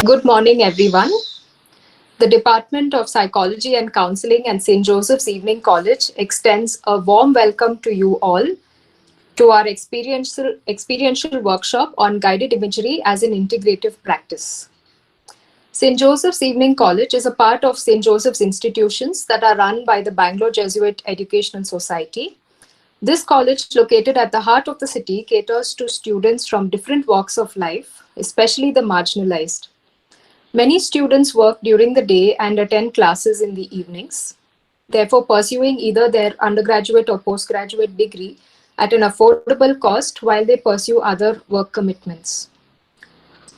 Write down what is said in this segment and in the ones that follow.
Good morning, everyone. The Department of Psychology and Counseling and St. Joseph's Evening College extends a warm welcome to you all to our experiential workshop on guided imagery as an integrative practice. St. Joseph's Evening College is a part of St. Joseph's institutions that are run by the Bangalore Jesuit Educational Society. This college, located at the heart of the city, caters to students from different walks of life, especially the marginalized. Many students work during the day and attend classes in the evenings, therefore pursuing either their undergraduate or postgraduate degree at an affordable cost while they pursue other work commitments.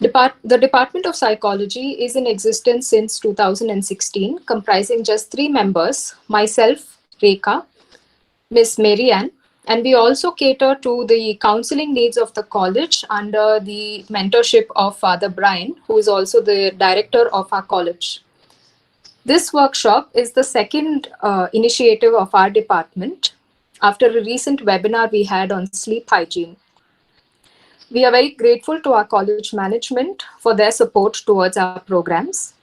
The Department of Psychology is in existence since 2016, comprising just 3 members, myself, Rekha, Miss Marianne, and we also cater to the counseling needs of the college under the mentorship of Father Brian, who is also the director of our college. This workshop is the second initiative of our department after a recent webinar we had on sleep hygiene. We are very grateful to our college management for their support towards our programs.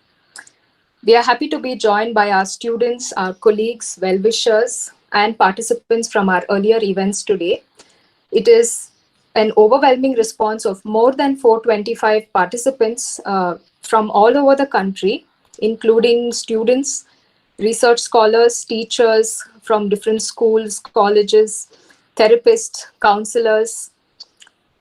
We are happy to be joined by our students, our colleagues, well-wishers, and participants from our earlier events today. It is an overwhelming response of more than 425 participants from all over the country, including students, research scholars, teachers from different schools, colleges, therapists, counselors,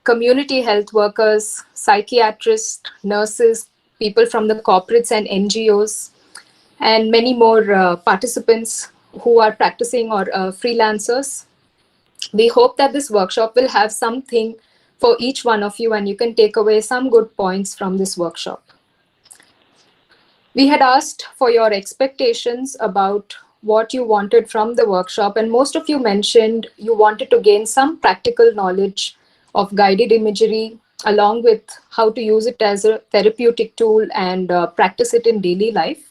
community health workers, psychiatrists, nurses, people from the corporates and NGOs, and many more participants who are practicing or freelancers. We hope that this workshop will have something for each one of you and you can take away some good points from this workshop. We had asked for your expectations about what you wanted from the workshop, and most of you mentioned you wanted to gain some practical knowledge of guided imagery, along with how to use it as a therapeutic tool and practice it in daily life.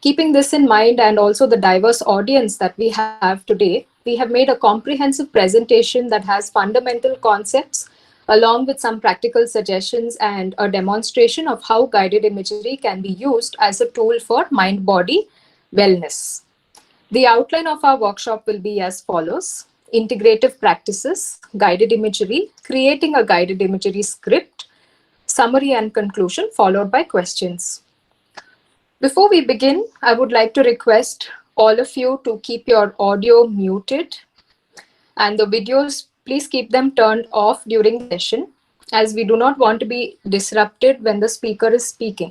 Keeping this in mind and also the diverse audience that we have today, we have made a comprehensive presentation that has fundamental concepts along with some practical suggestions and a demonstration of how guided imagery can be used as a tool for mind-body wellness. The outline of our workshop will be as follows: integrative practices, guided imagery, creating a guided imagery script, summary and conclusion, followed by questions. Before we begin, I would like to request all of you to keep your audio muted and the videos, please keep them turned off during the session, as we do not want to be disrupted when the speaker is speaking.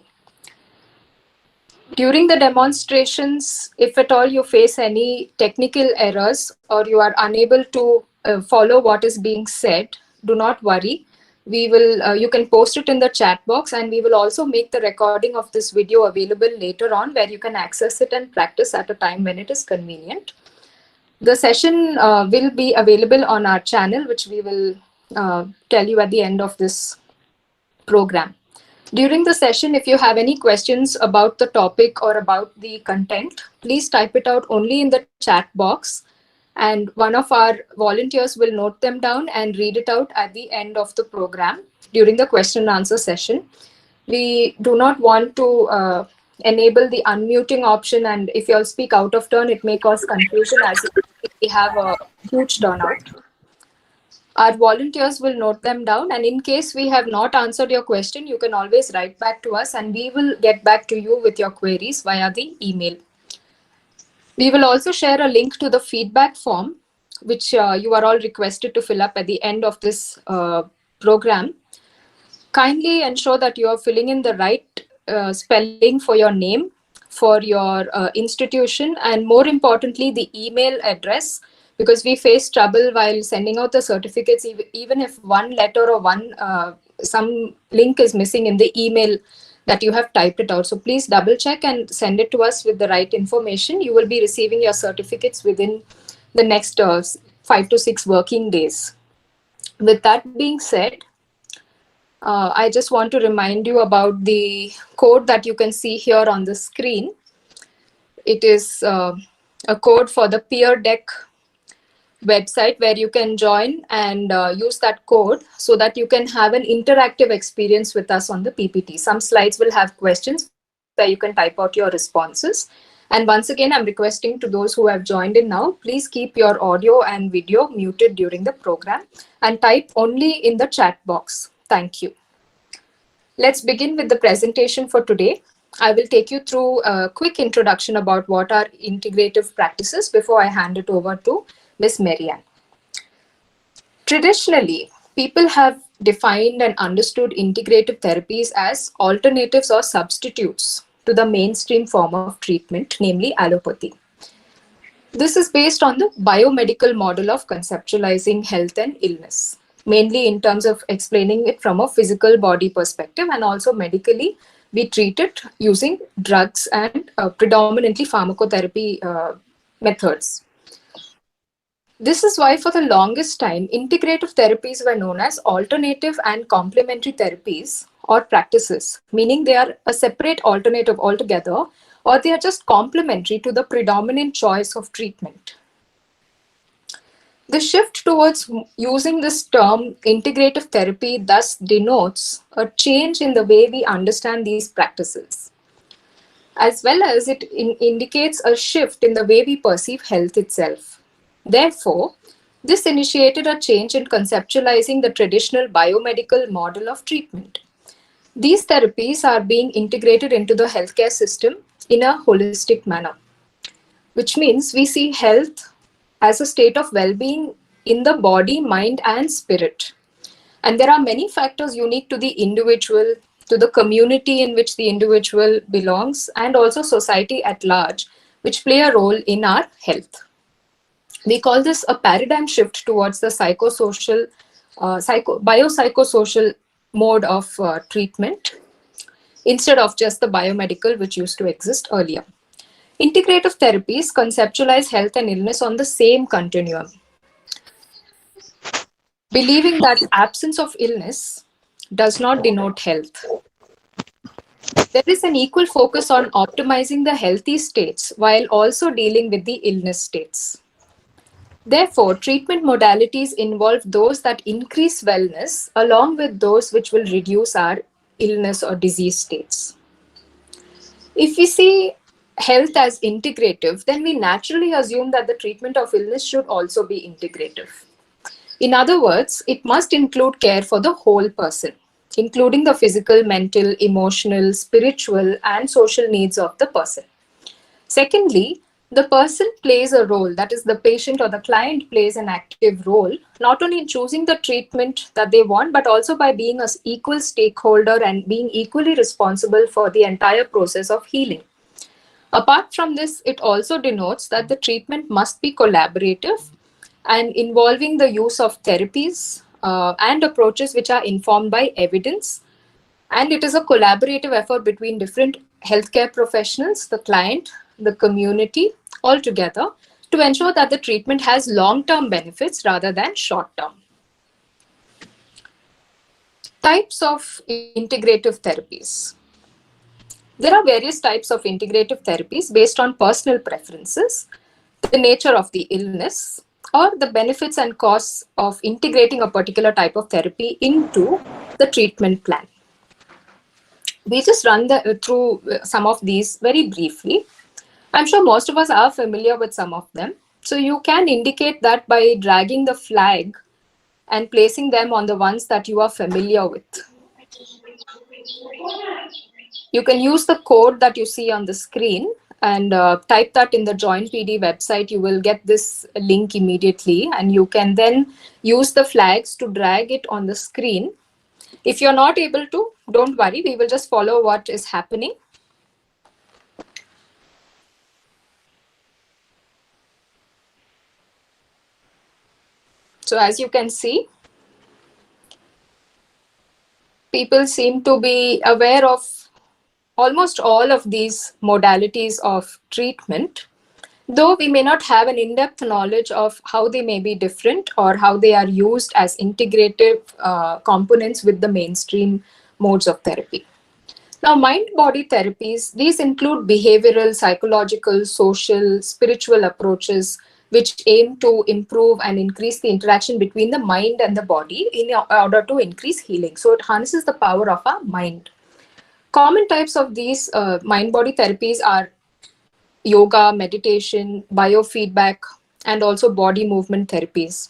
During the demonstrations, if at all you face any technical errors or you are unable to follow what is being said, do not worry. We will, you can post it in the chat box, and we will also make the recording of this video available later on where you can access it and practice at a time when it is convenient. The session will be available on our channel, which we will tell you at the end of this program. During the session, if you have any questions about the topic or about the content, please type it out only in the chat box, and one of our volunteers will note them down and read it out at the end of the program during the question and answer session. We do not want to enable the unmuting option, and if you all speak out of turn, it may cause confusion as we have a huge turnout. Our volunteers will note them down, and in case we have not answered your question, you can always write back to us and we will get back to you with your queries via the email. We will also share a link to the feedback form, which you are all requested to fill up at the end of this program. Kindly ensure that you are filling in the right spelling for your name, for your institution, and more importantly, the email address, because we face trouble while sending out the certificates, even if one letter or some link is missing in the email that you have typed it out. So please double check and send it to us with the right information. You will be receiving your certificates within the next 5 to 6 working days. With that being said, I just want to remind you about the code that you can see here on the screen. It is a code for the Peer Deck website where you can join and use that code so that you can have an interactive experience with us on the PPT. Some slides will have questions where you can type out your responses. And once again, I'm requesting to those who have joined in now, please keep your audio and video muted during the program and type only in the chat box. Thank you. Let's begin with the presentation for today. I will take you through a quick introduction about what are integrative practices before I hand it over to Ms. Marianne. Traditionally, people have defined and understood integrative therapies as alternatives or substitutes to the mainstream form of treatment, namely allopathy. This is based on the biomedical model of conceptualizing health and illness, mainly in terms of explaining it from a physical body perspective, and also medically we treat it using drugs and predominantly pharmacotherapy methods. This is why for the longest time, integrative therapies were known as alternative and complementary therapies or practices, meaning they are a separate alternative altogether, or they are just complementary to the predominant choice of treatment. The shift towards using this term integrative therapy thus denotes a change in the way we understand these practices, as well as it indicates a shift in the way we perceive health itself. Therefore, this initiated a change in conceptualizing the traditional biomedical model of treatment. These therapies are being integrated into the healthcare system in a holistic manner, which means we see health as a state of well-being in the body, mind, and spirit. And there are many factors unique to the individual, to the community in which the individual belongs, and also society at large, which play a role in our health. We call this a paradigm shift towards the psychosocial, biopsychosocial mode of treatment instead of just the biomedical which used to exist earlier. Integrative therapies conceptualize health and illness on the same continuum, believing that absence of illness does not denote health. There is an equal focus on optimizing the healthy states while also dealing with the illness states. Therefore, treatment modalities involve those that increase wellness along with those which will reduce our illness or disease states. If we see health as integrative, then we naturally assume that the treatment of illness should also be integrative. In other words, it must include care for the whole person, including the physical, mental, emotional, spiritual, and social needs of the person. Secondly, the person plays a role, that is, the patient or the client plays an active role, not only in choosing the treatment that they want, but also by being an equal stakeholder and being equally responsible for the entire process of healing. Apart from this, it also denotes that the treatment must be collaborative and involving the use of therapies and approaches which are informed by evidence. And it is a collaborative effort between different healthcare professionals, the client, the community, all together to ensure that the treatment has long-term benefits rather than short-term. Types of integrative therapies. There are various types of integrative therapies based on personal preferences, the nature of the illness, or the benefits and costs of integrating a particular type of therapy into the treatment plan. We just run through some of these very briefly. I'm sure most of us are familiar with some of them. So you can indicate that by dragging the flag and placing them on the ones that you are familiar with. You can use the code that you see on the screen and type that in the Join PD website. You will get this link immediately, and you can then use the flags to drag it on the screen. If you're not able to, don't worry, we will just follow what is happening. So as you can see, people seem to be aware of almost all of these modalities of treatment, though we may not have an in-depth knowledge of how they may be different or how they are used as integrative components with the mainstream modes of therapy. Now, mind-body therapies, these include behavioral, psychological, social, spiritual approaches which aim to improve and increase the interaction between the mind and the body in order to increase healing. So it harnesses the power of our mind. Common types of these mind body therapies are yoga, meditation, biofeedback, and also body movement therapies.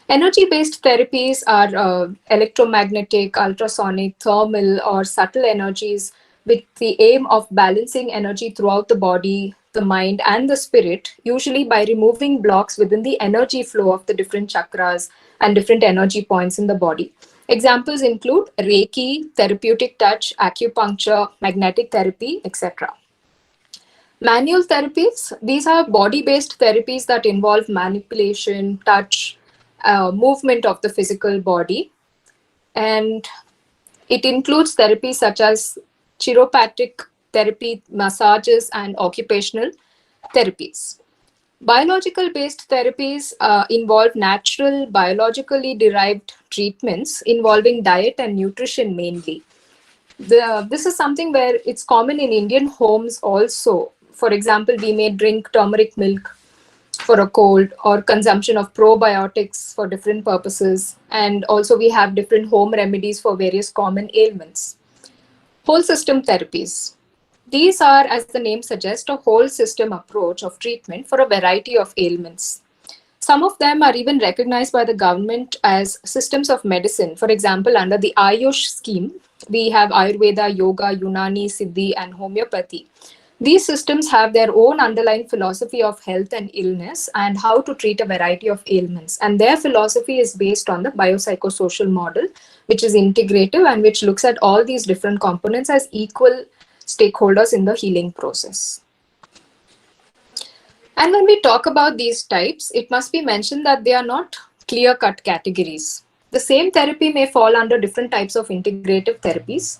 Energy based therapies are electromagnetic, ultrasonic, thermal, or subtle energies with the aim of balancing energy throughout the body, the mind, and the spirit, usually by removing blocks within the energy flow of the different chakras and different energy points in the body. Examples include Reiki, therapeutic touch, acupuncture, magnetic therapy, etc. Manual therapies, these are body based therapies that involve manipulation, touch, movement of the physical body. And it includes therapies such as chiropractic therapy, massages, and occupational therapies. Biological based therapies involve natural, biologically derived treatments involving diet and nutrition mainly. This is something where it's common in Indian homes also. For example, we may drink turmeric milk for a cold or consumption of probiotics for different purposes. And also we have different home remedies for various common ailments. Whole system therapies. These are, as the name suggests, a whole system approach of treatment for a variety of ailments. Some of them are even recognized by the government as systems of medicine. For example, under the Ayush scheme, we have Ayurveda, Yoga, Unani, Siddhi, and homeopathy. These systems have their own underlying philosophy of health and illness and how to treat a variety of ailments. And their philosophy is based on the biopsychosocial model, which is integrative and which looks at all these different components as equal stakeholders in the healing process. And when we talk about these types, it must be mentioned that they are not clear-cut categories. The same therapy may fall under different types of integrative therapies.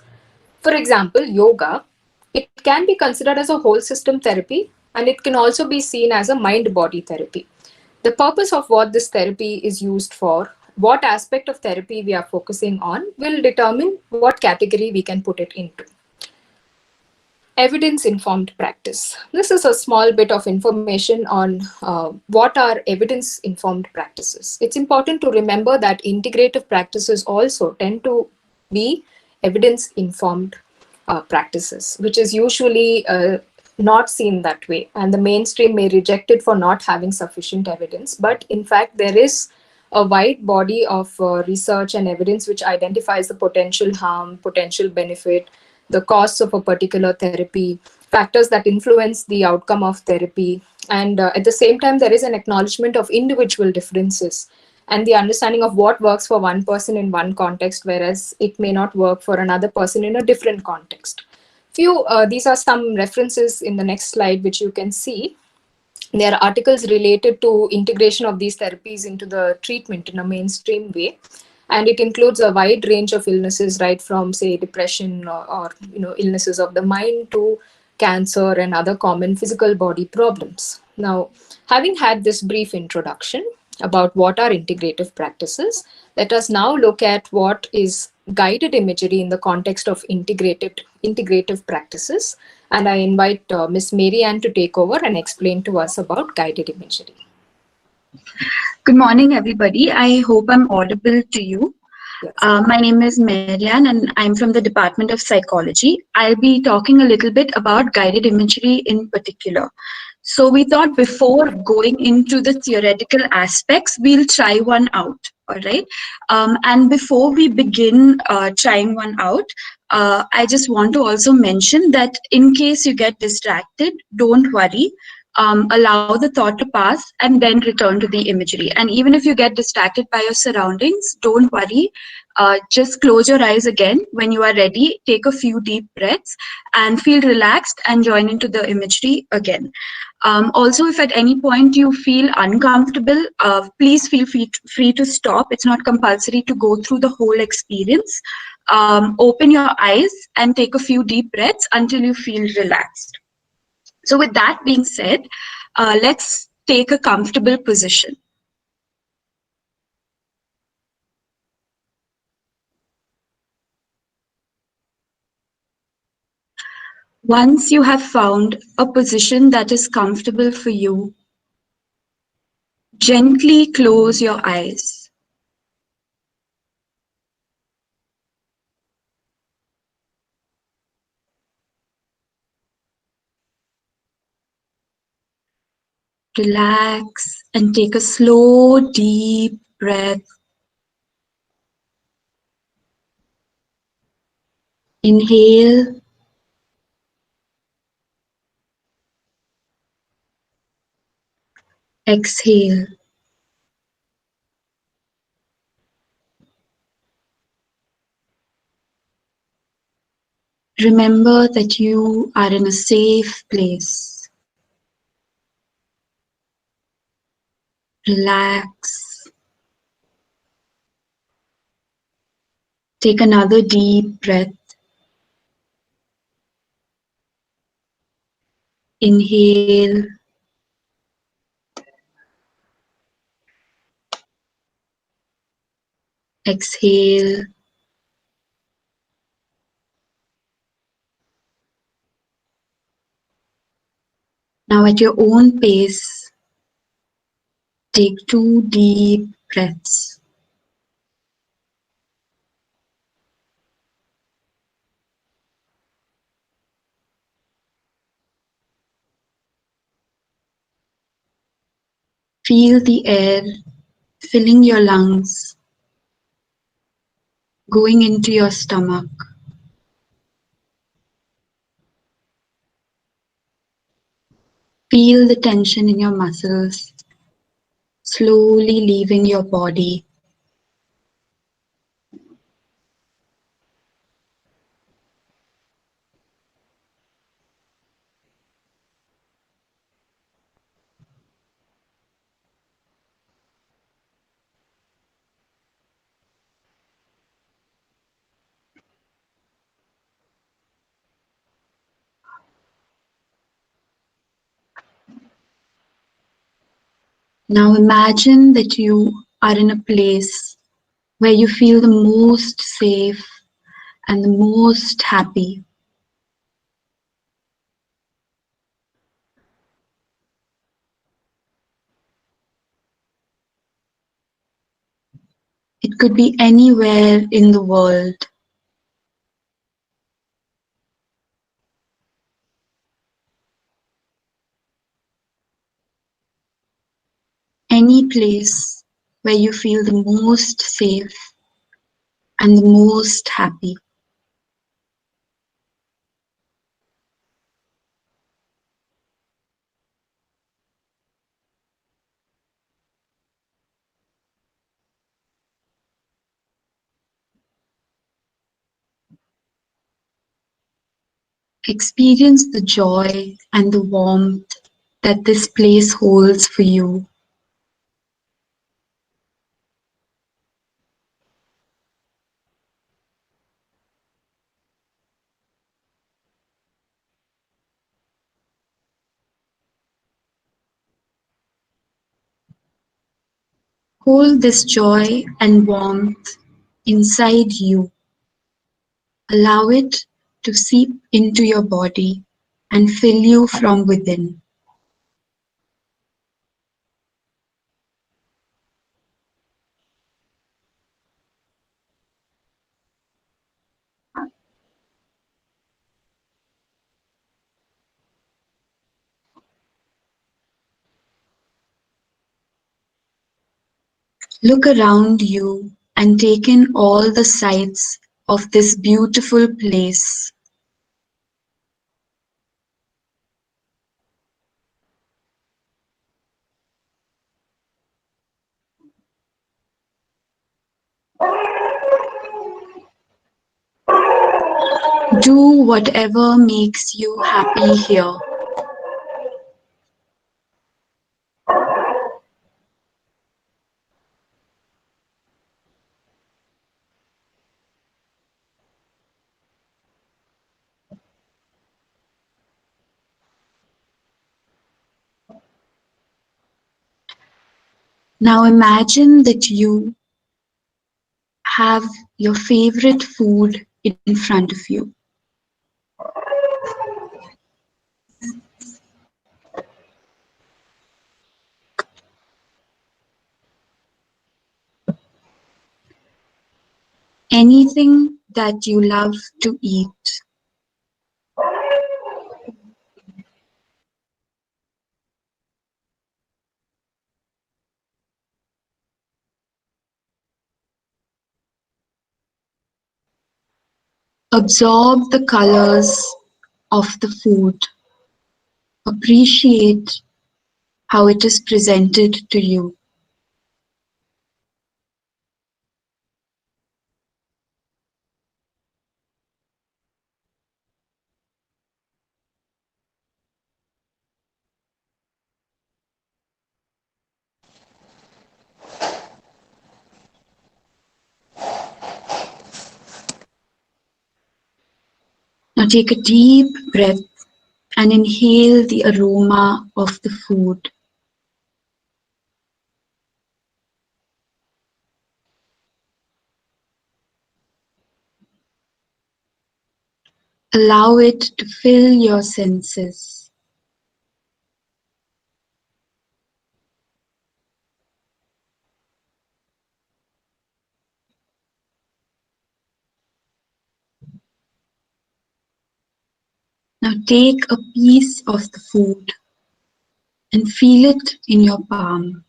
For example, yoga, it can be considered as a whole system therapy, and it can also be seen as a mind-body therapy. The purpose of what this therapy is used for, what aspect of therapy we are focusing on, will determine what category we can put it into. Evidence-informed practice. This is a small bit of information on what are evidence-informed practices. It's important to remember that integrative practices also tend to be evidence-informed practices, which is usually not seen that way. And the mainstream may reject it for not having sufficient evidence. But in fact, there is a wide body of research and evidence which identifies the potential harm, potential benefit, the costs of a particular therapy, factors that influence the outcome of therapy. And at the same time, there is an acknowledgement of individual differences and the understanding of what works for one person in one context, whereas it may not work for another person in a different context. These are some references in the next slide, which you can see. There are articles related to integration of these therapies into the treatment in a mainstream way. And it includes a wide range of illnesses, right from, say, depression or illnesses of the mind to cancer and other common physical body problems. Now, having had this brief introduction about what are integrative practices, let us now look at what is guided imagery in the context of integrative practices. And I invite Ms. Mary Ann to take over and explain to us about guided imagery. Good morning, everybody. I hope I'm audible to you. Yes. My name is Marianne and I'm from the Department of Psychology. I'll be talking a little bit about guided imagery in particular. So we thought before going into the theoretical aspects, we'll try one out, all right? And before we begin trying one out, I just want to also mention that in case you get distracted, don't worry. Allow the thought to pass and then return to the imagery. And even if you get distracted by your surroundings, don't worry. Just close your eyes again. When you are ready, take a few deep breaths and feel relaxed and join into the imagery again. Also, if at any point you feel uncomfortable, please feel free to stop. It's not compulsory to go through the whole experience. Open your eyes and take a few deep breaths until you feel relaxed. So with that being said, let's take a comfortable position. Once you have found a position that is comfortable for you, Gently close your eyes. Relax and take a slow, deep breath. Inhale. Exhale. Remember that you are in a safe place. Relax. Take another deep breath. Inhale. Exhale. Now, at your own pace, take 2 deep breaths. Feel the air filling your lungs, going into your stomach. Feel the tension in your muscles, slowly leaving your body. Now imagine that you are in a place where you feel the most safe and the most happy. It could be anywhere in the world. Any place where you feel the most safe and the most happy. Experience the joy and the warmth that this place holds for you. Hold this joy and warmth inside you. Allow it to seep into your body and fill you from within. Look around you and take in all the sights of this beautiful place. Do whatever makes you happy here. Now imagine that you have your favorite food in front of you. Anything that you love to eat. Absorb the colors of the food. Appreciate how it is presented to you. Now take a deep breath and inhale the aroma of the food. Allow it to fill your senses. Now take a piece of the food and feel it in your palm.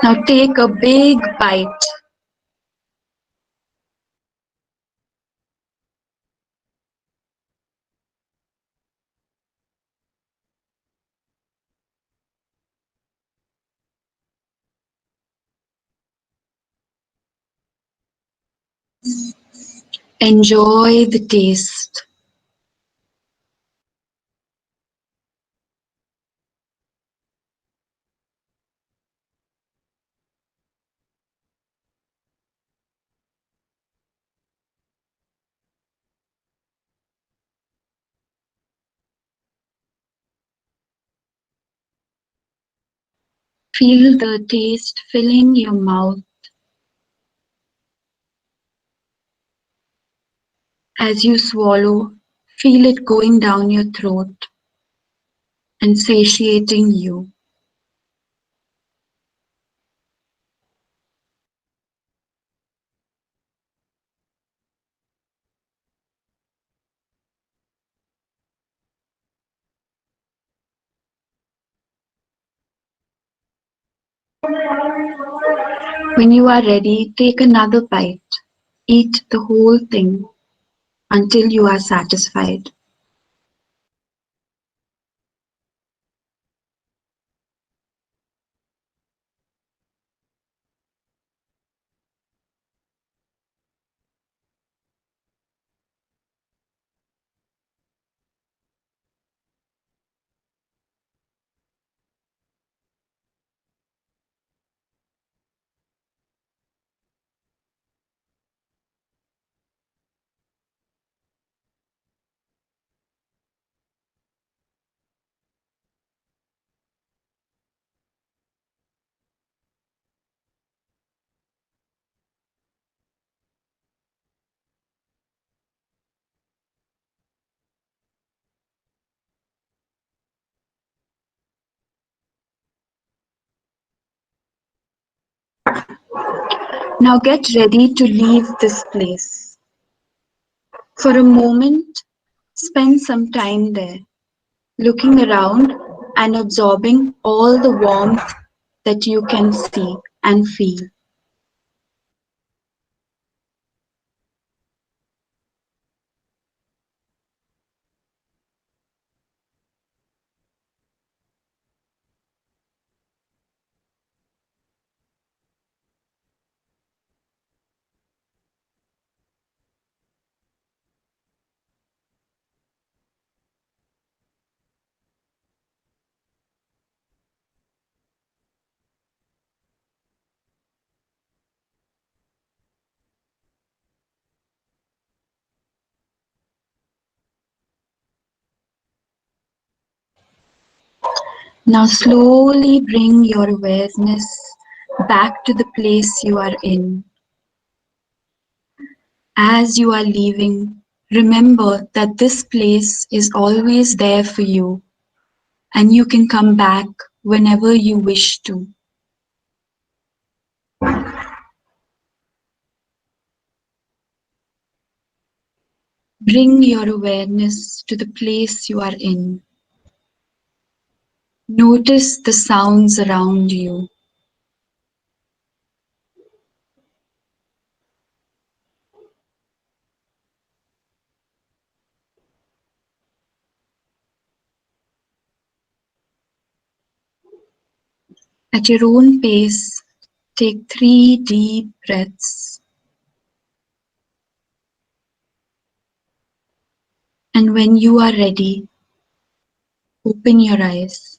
Now take a big bite. Enjoy the taste. Feel the taste filling your mouth as you swallow. Feel it going down your throat and satiating you. When you are ready, take another bite. Eat the whole thing until you are satisfied. Now get ready to leave this place. For a moment, spend some time there, looking around and absorbing all the warmth that you can see and feel. Now slowly bring your awareness back to the place you are in. As you are leaving, remember that this place is always there for you and you can come back whenever you wish to. Bring your awareness to the place you are in. Notice the sounds around you. At your own pace, take 3 deep breaths. And when you are ready, open your eyes.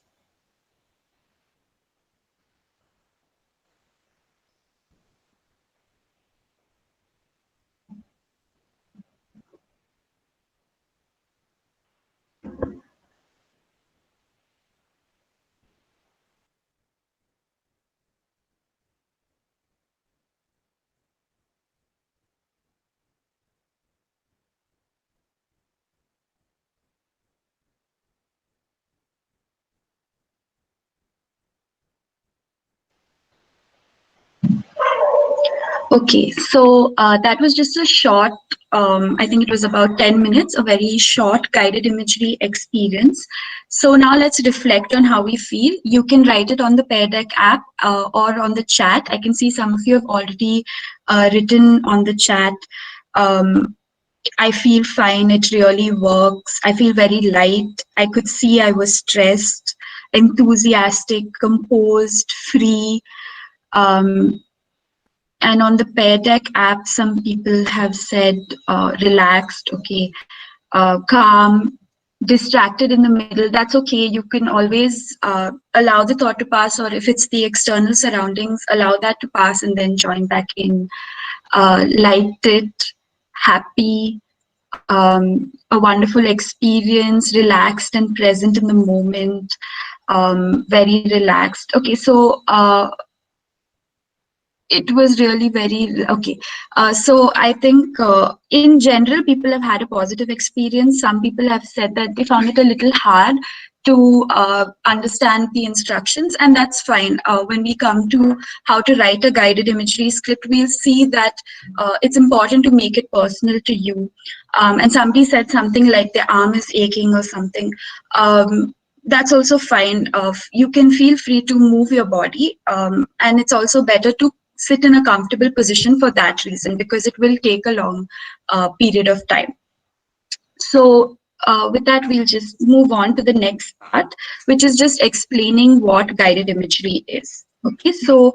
Okay, so that was just a short, I think it was about 10 minutes, a very short guided imagery experience. So now let's reflect on how we feel. You can write it on the Pear Deck app or on the chat. I can see some of you have already written on the chat. I feel fine, it really works. I feel very light. I could see I was stressed, enthusiastic, composed, free. Um, and on the Pear Deck app, some people have said relaxed, okay, calm, distracted in the middle. That's okay. You can always allow the thought to pass, or if it's the external surroundings, allow that to pass and then join back in. Lighted, happy, a wonderful experience, relaxed and present in the moment, very relaxed. Okay, so it was really very okay. So I think in general, people have had a positive experience. Some people have said that they found it a little hard to understand the instructions, and that's fine. When we come to how to write a guided imagery script, we'll see that it's important to make it personal to you. And somebody said something like their arm is aching or something. That's also fine. You can feel free to move your body, and it's also better to sit in a comfortable position for that reason, because it will take a long period of time. So with that, we'll just move on to the next part, which is just explaining what guided imagery is. Okay, so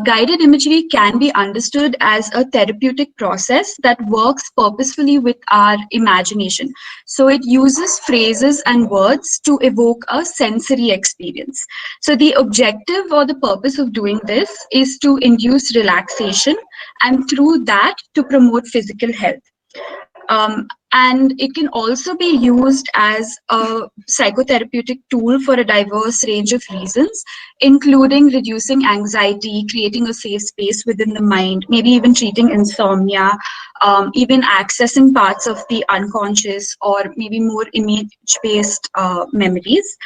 guided imagery can be understood as a therapeutic process that works purposefully with our imagination. So it uses phrases and words to evoke a sensory experience. So the objective or the purpose of doing this is to induce relaxation, and through that to promote physical health. And it can also be used as a psychotherapeutic tool for a diverse range of reasons, including reducing anxiety, creating a safe space within the mind, maybe even treating insomnia, even accessing parts of the unconscious, or maybe more image-based memories.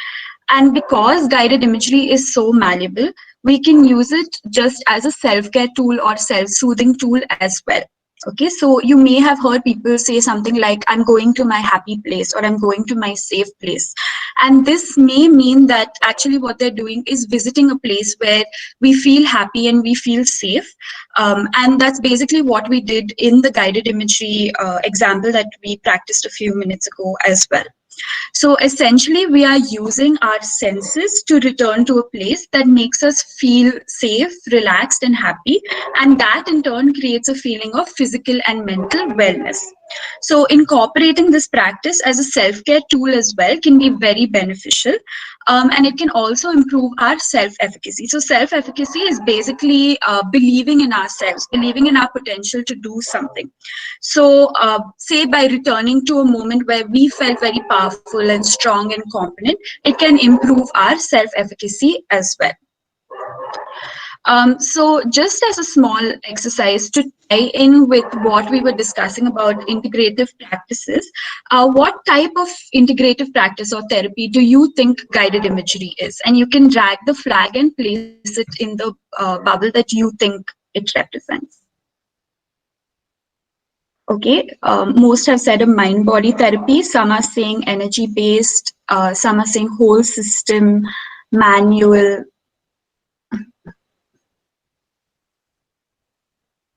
And because guided imagery is so malleable, we can use it just as a self-care tool or self-soothing tool as well. Okay, so you may have heard people say something like, I'm going to my happy place, or I'm going to my safe place. And this may mean that actually what they're doing is visiting a place where we feel happy and we feel safe. And that's basically what we did in the guided imagery example that we practiced a few minutes ago as well. So essentially, we are using our senses to return to a place that makes us feel safe, relaxed, and happy. And that in turn creates a feeling of physical and mental wellness. So incorporating this practice as a self-care tool as well can be very beneficial. And it can also improve our self-efficacy. So self-efficacy is basically believing in ourselves, believing in our potential to do something. So say by returning to a moment where we felt very powerful and strong and competent, it can improve our self-efficacy as well. So just as a small exercise to tie in with what we were discussing about integrative practices, what type of integrative practice or therapy do you think guided imagery is? And you can drag the flag and place it in the bubble that you think it represents. Okay, most have said a mind-body therapy. Some are saying energy-based. Some are saying whole system, manual.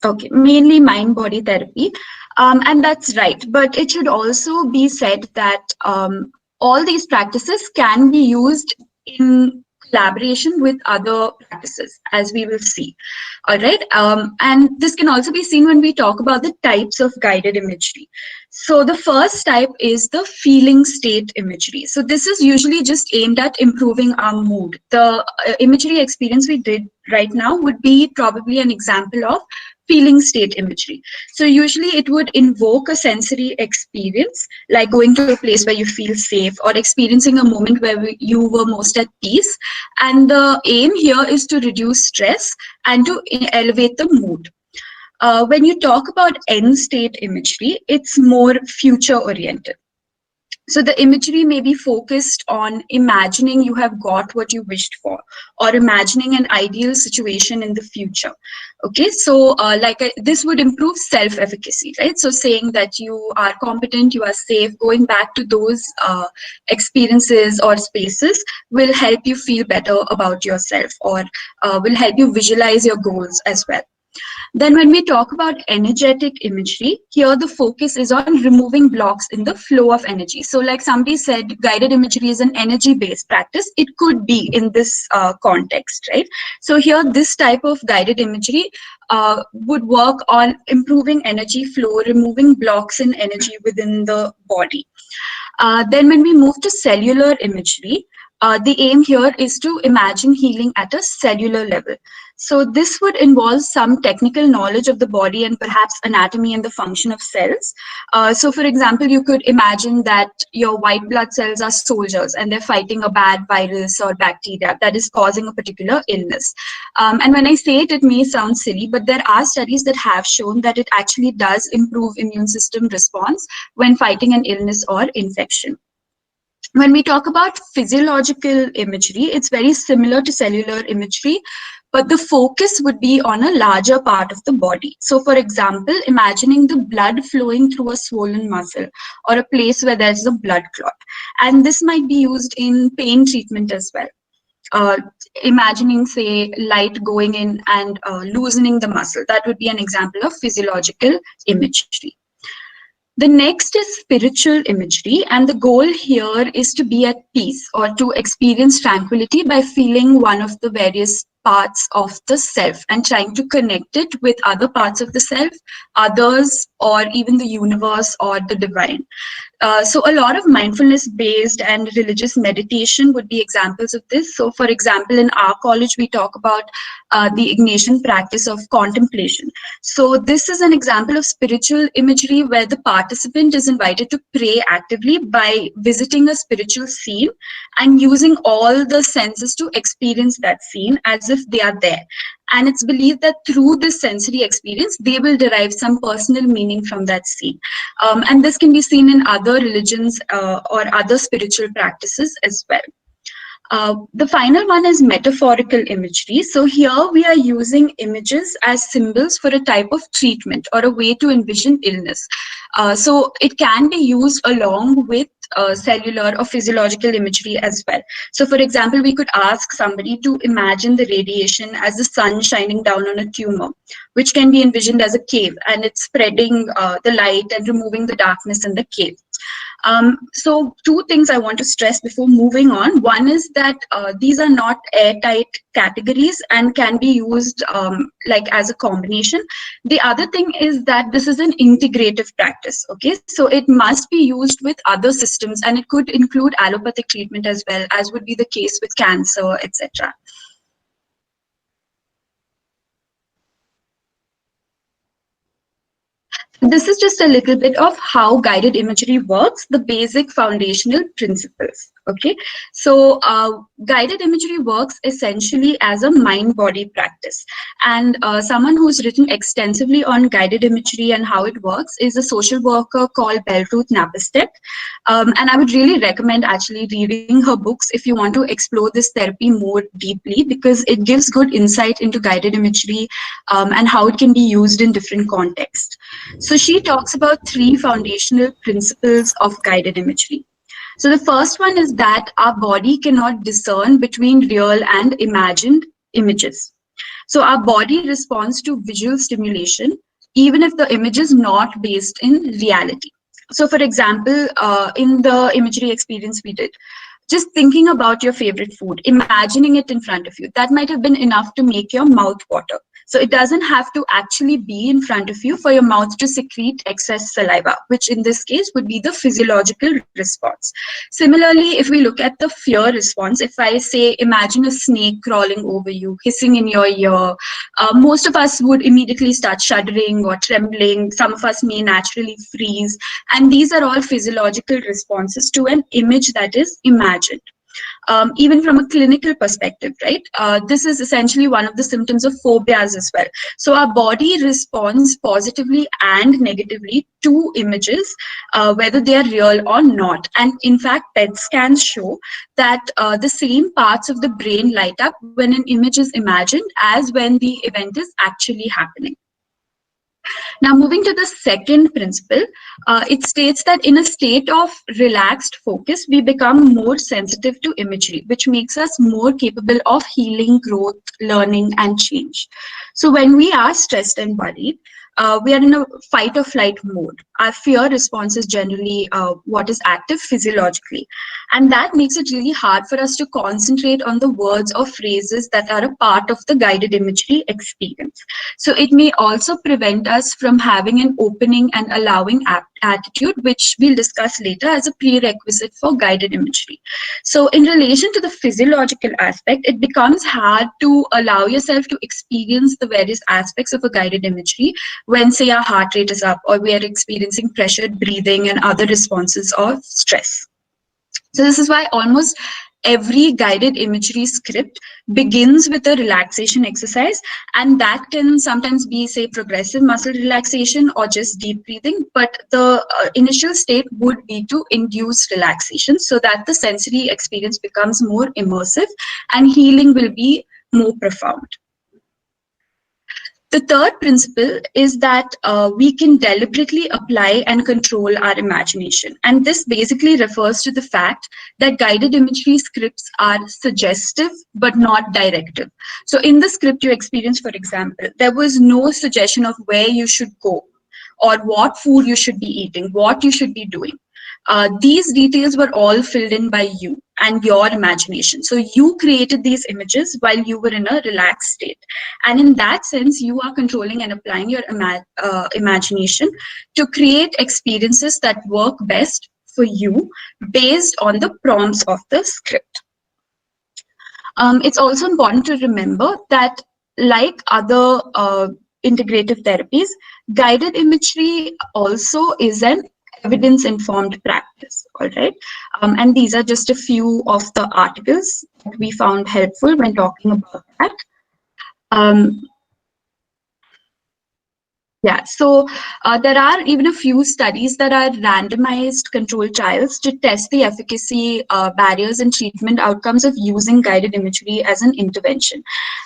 Okay, mainly mind-body therapy. And that's right. But it should also be said that all these practices can be used in collaboration with other practices, as we will see. All right. And this can also be seen when we talk about the types of guided imagery. So the first type is the feeling state imagery. So this is usually just aimed at improving our mood. The imagery experience we did right now would be probably an example of feeling state imagery. So usually it would invoke a sensory experience, like going to a place where you feel safe or experiencing a moment where you were most at peace. And the aim here is to reduce stress and to elevate the mood. When you talk about end state imagery, it's more future oriented. So the imagery may be focused on imagining you have got what you wished for, or imagining an ideal situation in the future. Okay, so this would improve self-efficacy, right? So saying that you are competent, you are safe, going back to those experiences or spaces will help you feel better about yourself, or will help you visualize your goals as well. Then when we talk about energetic imagery, here the focus is on removing blocks in the flow of energy. So like somebody said, guided imagery is an energy-based practice. It could be in this context, right? So here this type of guided imagery would work on improving energy flow, removing blocks in energy within the body. Then when we move to cellular imagery, the aim here is to imagine healing at a cellular level. So this would involve some technical knowledge of the body and perhaps anatomy and the function of cells. So for example, you could imagine that your white blood cells are soldiers and they're fighting a bad virus or bacteria that is causing a particular illness. And when I say it, it may sound silly, but there are studies that have shown that it actually does improve immune system response when fighting an illness or infection. When we talk about physiological imagery, it's very similar to cellular imagery, but the focus would be on a larger part of the body. So for example, imagining the blood flowing through a swollen muscle or a place where there's a blood clot. And this might be used in pain treatment as well. Imagining, say, light going in and loosening the muscle. That would be an example of physiological imagery. The next is spiritual imagery, and the goal here is to be at peace or to experience tranquility by feeling one of the various parts of the self and trying to connect it with other parts of the self, others, or even the universe or the divine. So a lot of mindfulness-based and religious meditation would be examples of this. So for example, in our college, we talk about the Ignatian practice of contemplation. So this is an example of spiritual imagery where the participant is invited to pray actively by visiting a spiritual scene and using all the senses to experience that scene as if they are there. And it's believed that through this sensory experience, they will derive some personal meaning from that scene. And this can be seen in other religions or other spiritual practices as well. The final one is metaphorical imagery. So here we are using images as symbols for a type of treatment or a way to envision illness. So it can be used along with cellular or physiological imagery as well. So for example, we could ask somebody to imagine the radiation as the sun shining down on a tumor, which can be envisioned as a cave, and it's spreading the light and removing the darkness in the cave. So two things I want to stress before moving on. One is that these are not airtight categories and can be used like as a combination. The other thing is that this is an integrative practice. Okay, so it must be used with other systems, and it could include allopathic treatment as well, as would be the case with cancer, etc. This is just a little bit of how guided imagery works, the basic foundational principles. Okay, so guided imagery works essentially as a mind-body practice. And someone who's written extensively on guided imagery and how it works is a social worker called Belruth Napasteck. And I would really recommend actually reading her books if you want to explore this therapy more deeply, because it gives good insight into guided imagery and how it can be used in different contexts. So she talks about three foundational principles of guided imagery. So the first one is that our body cannot discern between real and imagined images. So our body responds to visual stimulation even if the image is not based in reality. So for example, in the imagery experience we did, just thinking about your favorite food, imagining it in front of you, that might have been enough to make your mouth water. So it doesn't have to actually be in front of you for your mouth to secrete excess saliva, which in this case would be the physiological response. Similarly, if we look at the fear response, if I say, imagine a snake crawling over you, hissing in your ear, most of us would immediately start shuddering or trembling. Some of us may naturally freeze. And these are all physiological responses to an image that is imagined. Even from a clinical perspective, right? This is essentially one of the symptoms of phobias as well. So our body responds positively and negatively to images, whether they are real or not. And in fact, PET scans show that the same parts of the brain light up when an image is imagined as when the event is actually happening. Now, moving to the second principle, it states that in a state of relaxed focus, we become more sensitive to imagery, which makes us more capable of healing, growth, learning, and change. So when we are stressed and worried, we are in a fight or flight mode. Our fear response is generally what is active physiologically. And that makes it really hard for us to concentrate on the words or phrases that are a part of the guided imagery experience. So it may also prevent us from having an opening and allowing attitude, which we'll discuss later as a prerequisite for guided imagery. So in relation to the physiological aspect, it becomes hard to allow yourself to experience the various aspects of a guided imagery when, say, our heart rate is up or we are experiencing pressured breathing and other responses of stress. So this is why almost every guided imagery script begins with a relaxation exercise, and that can sometimes be, say, progressive muscle relaxation or just deep breathing, but the initial state would be to induce relaxation so that the sensory experience becomes more immersive and healing will be more profound. The third principle is that we can deliberately apply and control our imagination. And this basically refers to the fact that guided imagery scripts are suggestive but not directive. So in the script you experience, for example, there was no suggestion of where you should go or what food you should be eating, what you should be doing. These details were all filled in by you and your imagination. So you created these images while you were in a relaxed state. And in that sense, you are controlling and applying your imagination to create experiences that work best for you based on the prompts of the script. It's also important to remember that, like other integrative therapies, guided imagery also is an evidence-informed practice, all right? And these are just a few of the articles that we found helpful when talking about that. Yeah, so there are even a few studies that are randomized controlled trials to test the efficacy, barriers, and treatment outcomes of using guided imagery as an intervention.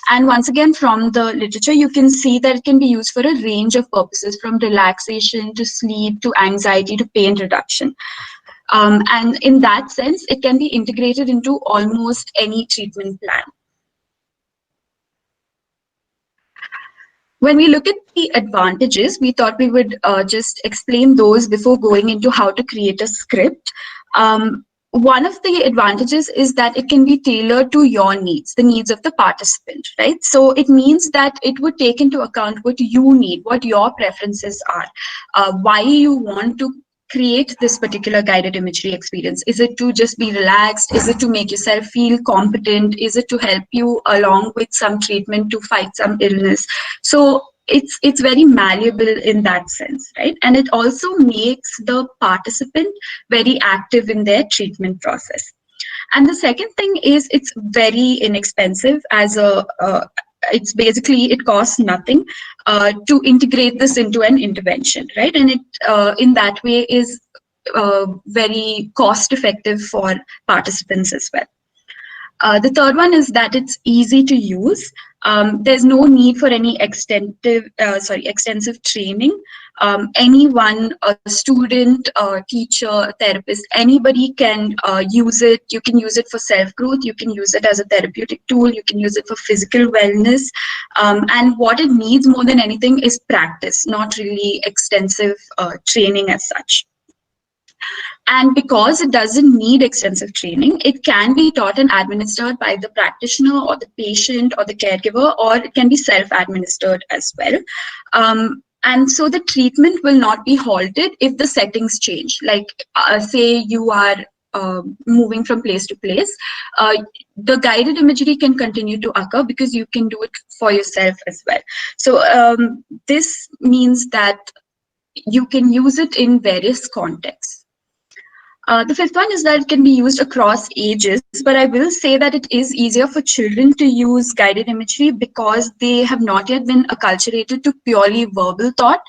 And once again, from the literature, you can see that it can be used for a range of purposes, from relaxation to sleep to anxiety to pain reduction. And in that sense, it can be integrated into almost any treatment plan. When we look at the advantages, we thought we would just explain those before going into how to create a script. One of the advantages is that it can be tailored to your needs, the needs of the participant, right? So it means that it would take into account what you need, what your preferences are, why you want to create this particular guided imagery experience. Is it to just be relaxed? Is it to make yourself feel competent? Is it to help you along with some treatment to fight some illness? So it's very malleable in that sense, right? And it also makes the participant very active in their treatment process. And the second thing is it's very inexpensive as a it's basically, it costs nothing to integrate this into an intervention, right? And it in that way is very cost effective for participants as well. The third one is that it's easy to use. There's no need for any extensive training. Anyone, a student, a teacher, a therapist, anybody can use it. You can use it for self-growth. You can use it as a therapeutic tool. You can use it for physical wellness. And what it needs more than anything is practice, not really extensive training as such. And because it doesn't need extensive training, it can be taught and administered by the practitioner or the patient or the caregiver, or it can be self-administered as well. And so the treatment will not be halted if the settings change. Like say you are moving from place to place, the guided imagery can continue to occur because you can do it for yourself as well. So this means that you can use it in various contexts. The fifth one is that it can be used across ages, but I will say that it is easier for children to use guided imagery because they have not yet been acculturated to purely verbal thought.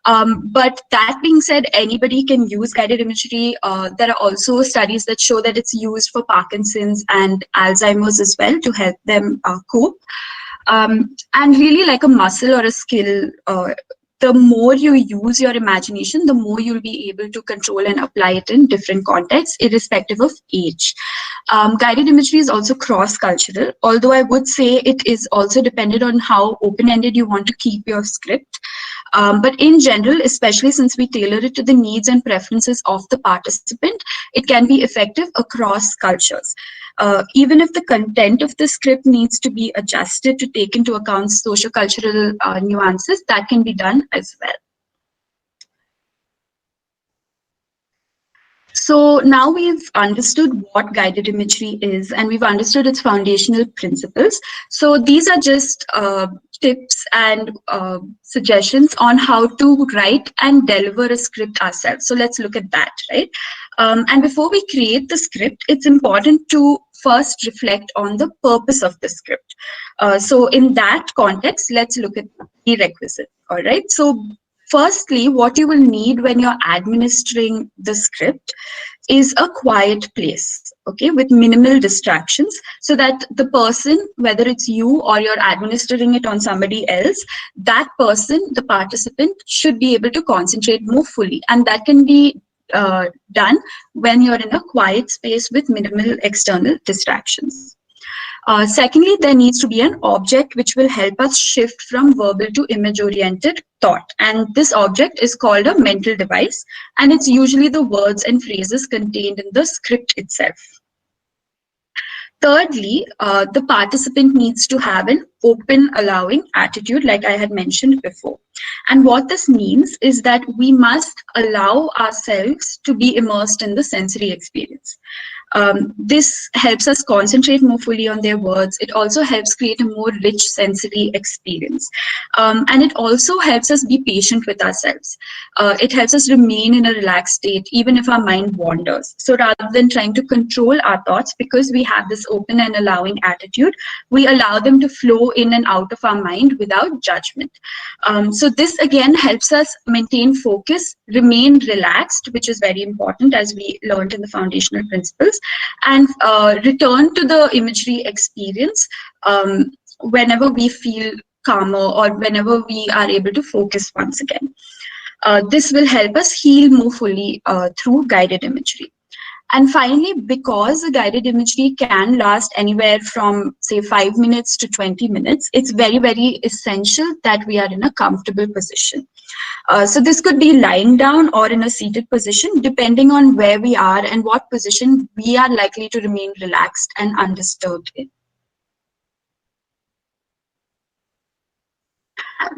But that being said, anybody can use guided imagery. There are also studies that show that it's used for Parkinson's and Alzheimer's as well to help them cope. And really, like a muscle or a skill, the more you use your imagination, the more you'll be able to control and apply it in different contexts, irrespective of age. Guided imagery is also cross-cultural, although I would say it is also dependent on how open-ended you want to keep your script. But in general, especially since we tailor it to the needs and preferences of the participant, it can be effective across cultures. Even if the content of the script needs to be adjusted to take into account socio-cultural nuances, that can be done as well. So now we've understood what guided imagery is, and we've understood its foundational principles. So these are just tips and suggestions on how to write and deliver a script ourselves. So let's look at that, right? And before we create the script, it's important to first reflect on the purpose of the script. So in that context, let's look at the requisite, all right? So firstly, what you will need when you're administering the script is a quiet place, okay, with minimal distractions, so that the person, whether it's you or you're administering it on somebody else, that person, the participant, should be able to concentrate more fully. And that can be done when you're in a quiet space with minimal external distractions. Secondly, there needs to be an object which will help us shift from verbal to image-oriented thought. And this object is called a mental device, and it's usually the words and phrases contained in the script itself. Thirdly, the participant needs to have an open, allowing attitude, like I had mentioned before. And what this means is that we must allow ourselves to be immersed in the sensory experience. This helps us concentrate more fully on their words. It also helps create a more rich sensory experience. And it also helps us be patient with ourselves. It helps us remain in a relaxed state, even if our mind wanders. So rather than trying to control our thoughts, because we have this open and allowing attitude, we allow them to flow in and out of our mind without judgment. So this again helps us maintain focus, remain relaxed, which is very important as we learned in the foundational principles, and return to the imagery experience whenever we feel calmer or whenever we are able to focus once again. This will help us heal more fully through guided imagery. And finally, because the guided imagery can last anywhere from say 5 minutes to 20 minutes, it's very, very essential that we are in a comfortable position. So this could be lying down or in a seated position, depending on where we are and what position we are likely to remain relaxed and undisturbed in.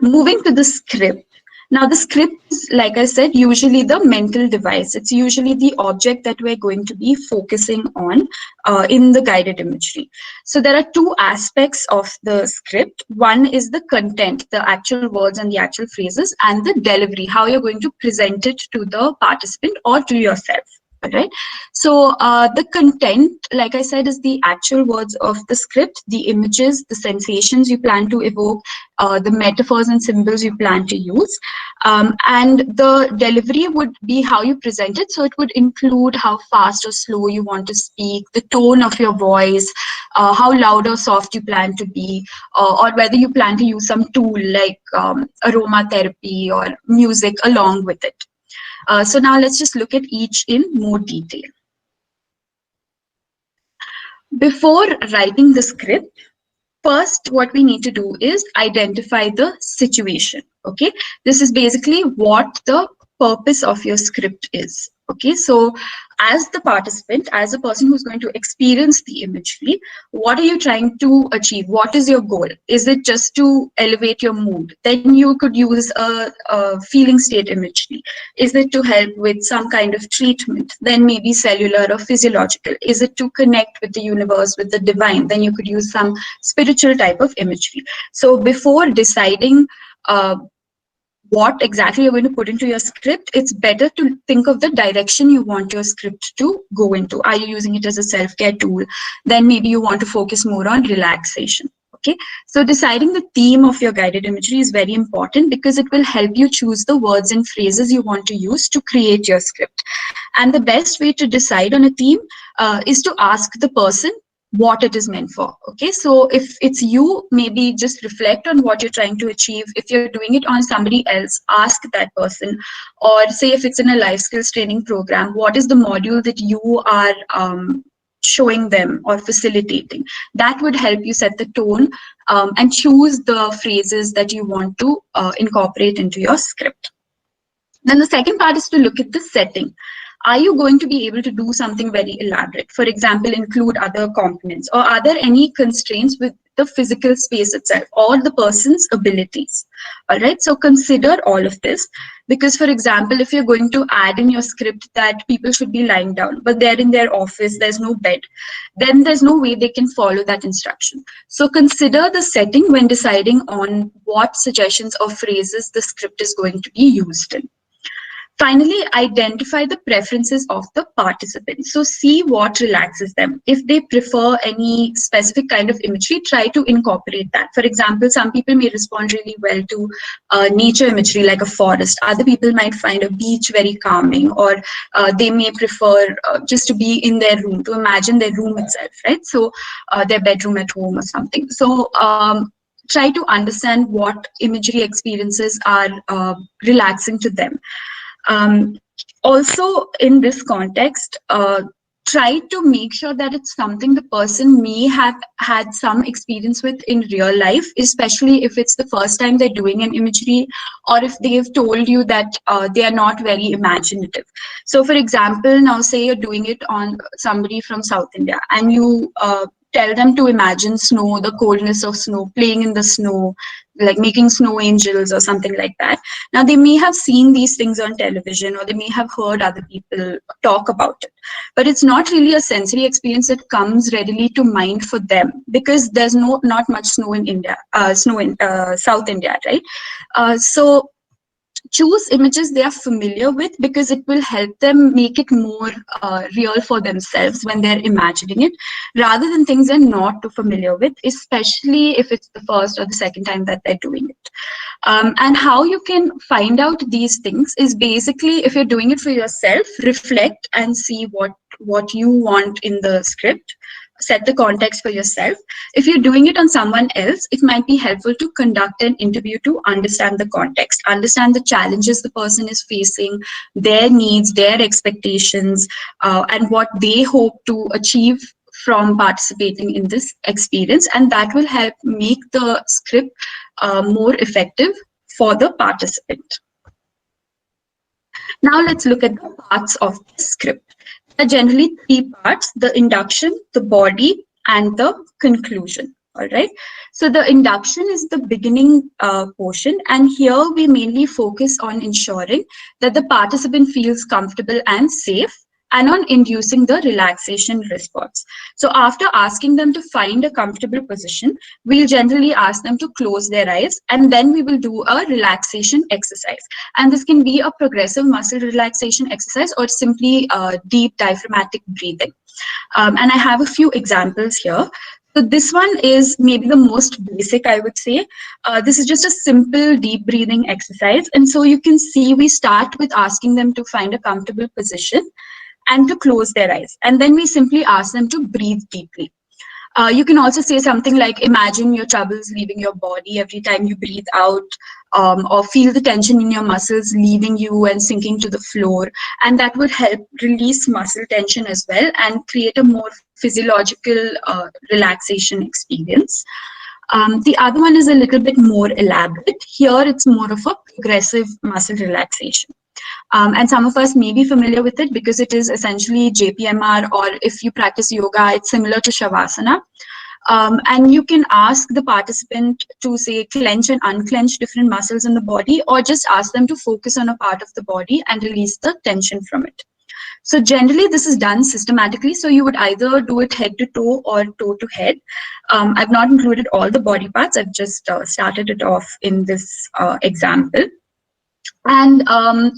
Moving to the script. Now, the script is, like I said, usually the mental device. It's usually the object that we're going to be focusing on in the guided imagery. So there are two aspects of the script. One is the content, the actual words and the actual phrases, and the delivery, how you're going to present it to the participant or to yourself. Right. So the content, like I said, is the actual words of the script, the images, the sensations you plan to evoke, the metaphors and symbols you plan to use. And the delivery would be how you present it. So it would include how fast or slow you want to speak, the tone of your voice, how loud or soft you plan to be, or whether you plan to use some tool like aromatherapy or music along with it. So now let's just look at each in more detail. Before writing the script, first what we need to do is identify the situation. Okay, this is basically what the purpose of your script is. Okay, so as the participant, as a person who's going to experience the imagery, what are you trying to achieve? What is your goal? Is it just to elevate your mood? Then you could use a feeling state imagery. Is it to help with some kind of treatment? Then maybe cellular or physiological. Is it to connect with the universe, with the divine? Then you could use some spiritual type of imagery. So before deciding what exactly you're going to put into your script, it's better to think of the direction you want your script to go into. Are you using it as a self-care tool? Then maybe you want to focus more on relaxation. Okay, so deciding the theme of your guided imagery is very important because it will help you choose the words and phrases you want to use to create your script. And the best way to decide on a theme is to ask the person what it is meant for. Okay, so if it's you, maybe just reflect on what you're trying to achieve. If you're doing it on somebody else, ask that person. Or say if it's in a life skills training program, what is the module that you are showing them or facilitating? That would help you set the tone and choose the phrases that you want to incorporate into your script. Then the second part is to look at the setting. Are you going to be able to do something very elaborate? For example, include other components, or are there any constraints with the physical space itself or the person's abilities? All right, so consider all of this, because for example, if you're going to add in your script that people should be lying down, but they're in their office, there's no bed, then there's no way they can follow that instruction. So consider the setting when deciding on what suggestions or phrases the script is going to be used in. Finally, identify the preferences of the participants. So see what relaxes them. If they prefer any specific kind of imagery, try to incorporate that. For example, some people may respond really well to nature imagery like a forest. Other people might find a beach very calming, or they may prefer just to be in their room, to imagine their room itself, right? So their bedroom at home or something. So try to understand what imagery experiences are relaxing to them. Also, in this context, try to make sure that it's something the person may have had some experience with in real life, especially if it's the first time they're doing an imagery, or if they've told you that they are not very imaginative. So for example, now say you're doing it on somebody from South India, and you tell them to imagine snow, the coldness of snow, playing in the snow, like making snow angels or something like that. Now, they may have seen these things on television, or they may have heard other people talk about it, but it's not really a sensory experience that comes readily to mind for them, because there's not much snow in India, South India, right? So choose images they are familiar with, because it will help them make it more real for themselves when they're imagining it, rather than things they're not too familiar with, especially if it's the first or the second time that they're doing it. And how you can find out these things is basically, if you're doing it for yourself, reflect and see what what you want in the script. Set the context for yourself. If you're doing it on someone else, it might be helpful to conduct an interview to understand the context, understand the challenges the person is facing, their needs, their expectations, and what they hope to achieve from participating in this experience. And that will help make the script more effective for the participant. Now let's look at the parts of the script. There are generally three parts: the induction, the body, and the conclusion. All right. So the induction is the beginning portion, and here we mainly focus on ensuring that the participant feels comfortable and safe, and on inducing the relaxation response. So after asking them to find a comfortable position, we'll generally ask them to close their eyes, and then we will do a relaxation exercise. And this can be a progressive muscle relaxation exercise or simply deep diaphragmatic breathing. And I have a few examples here. So this one is maybe the most basic, I would say. This is just a simple deep breathing exercise. And so you can see we start with asking them to find a comfortable position and to close their eyes. And then we simply ask them to breathe deeply. You can also say something like, imagine your troubles leaving your body every time you breathe out, or feel the tension in your muscles leaving you and sinking to the floor. And that would help release muscle tension as well and create a more physiological relaxation experience. The other one is a little bit more elaborate. Here, it's more of a progressive muscle relaxation. And some of us may be familiar with it because it is essentially JPMR, or if you practice yoga, it's similar to Shavasana. And you can ask the participant to say clench and unclench different muscles in the body, or just ask them to focus on a part of the body and release the tension from it. So generally this is done systematically. So you would either do it head to toe or toe to head. I've not included all the body parts. I've just started it off in this example. And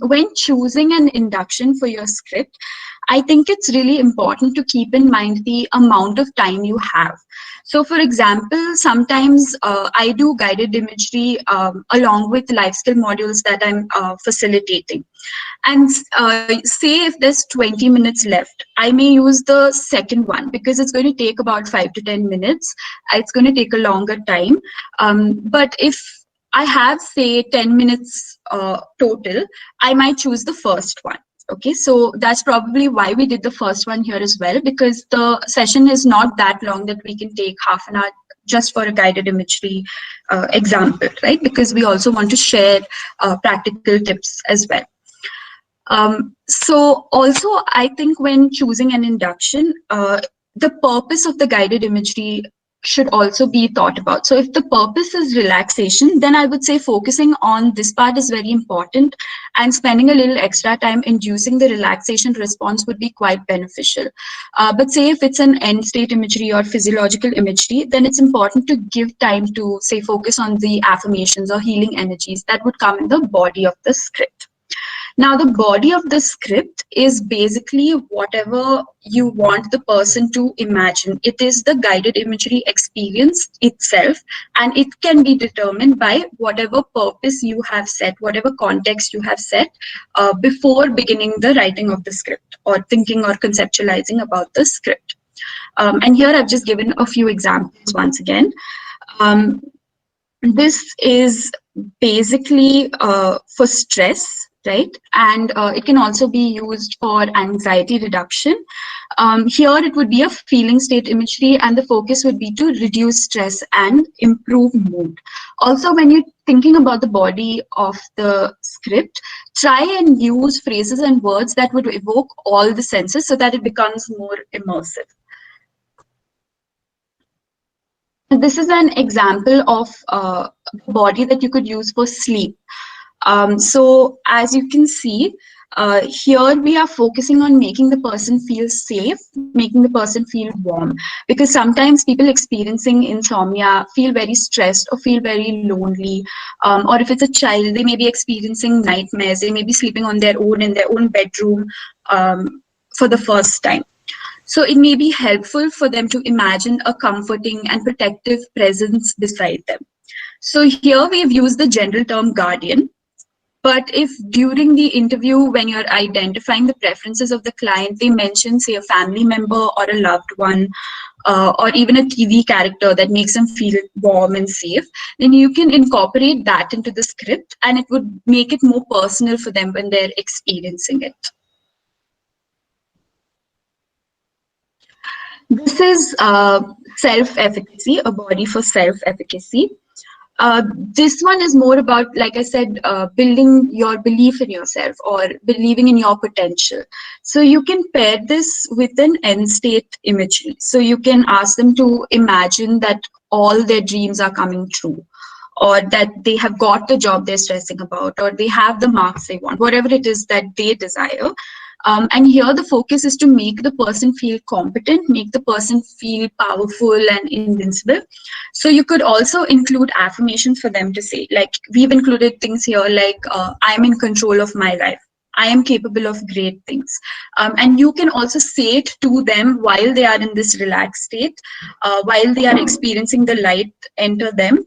when choosing an induction for your script, I think it's really important to keep in mind the amount of time you have. So for example, sometimes I do guided imagery along with life skill modules that I'm facilitating. And say if there's 20 minutes left, I may use the second one because it's going to take about 5 to 10 minutes. It's going to take a longer time. But if I have, say, 10 minutes total, I might choose the first one. Okay, so that's probably why we did the first one here as well, because the session is not that long that we can take half an hour just for a guided imagery example, right? Because we also want to share practical tips as well. So also, I think when choosing an induction, the purpose of the guided imagery should also be thought about. So if the purpose is relaxation, then I would say focusing on this part is very important, and spending a little extra time inducing the relaxation response would be quite beneficial. But say if it's an end state imagery or physiological imagery, then it's important to give time to, say, focus on the affirmations or healing energies that would come in the body of the script. Now, the body of the script is basically whatever you want the person to imagine. It is the guided imagery experience itself, and it can be determined by whatever purpose you have set, whatever context you have set before beginning the writing of the script or thinking or conceptualizing about the script. And here I've just given a few examples once again. This is basically for stress, right? And it can also be used for anxiety reduction. Here it would be a feeling state imagery, and the focus would be to reduce stress and improve mood. Also, when you're thinking about the body of the script, try and use phrases and words that would evoke all the senses so that it becomes more immersive. This is an example of a body that you could use for sleep. So as you can see, here we are focusing on making the person feel safe, making the person feel warm, because sometimes people experiencing insomnia feel very stressed or feel very lonely, or if it's a child, they may be experiencing nightmares, they may be sleeping on their own in their own bedroom for the first time. So it may be helpful for them to imagine a comforting and protective presence beside them. So here we have used the general term guardian. But if during the interview, when you're identifying the preferences of the client, they mention, say, a family member or a loved one, or even a TV character that makes them feel warm and safe, then you can incorporate that into the script, and it would make it more personal for them when they're experiencing it. This is self-efficacy, a body for self-efficacy. This one is more about, like I said, building your belief in yourself or believing in your potential. So you can pair this with an end state imagery. So you can ask them to imagine that all their dreams are coming true, or that they have got the job they're stressing about, or they have the marks they want, whatever it is that they desire. And here the focus is to make the person feel competent, make the person feel powerful and invincible. So you could also include affirmations for them to say, like we've included things here like, I'm in control of my life. I am capable of great things. And you can also say it to them while they are in this relaxed state, while they are experiencing the light enter them.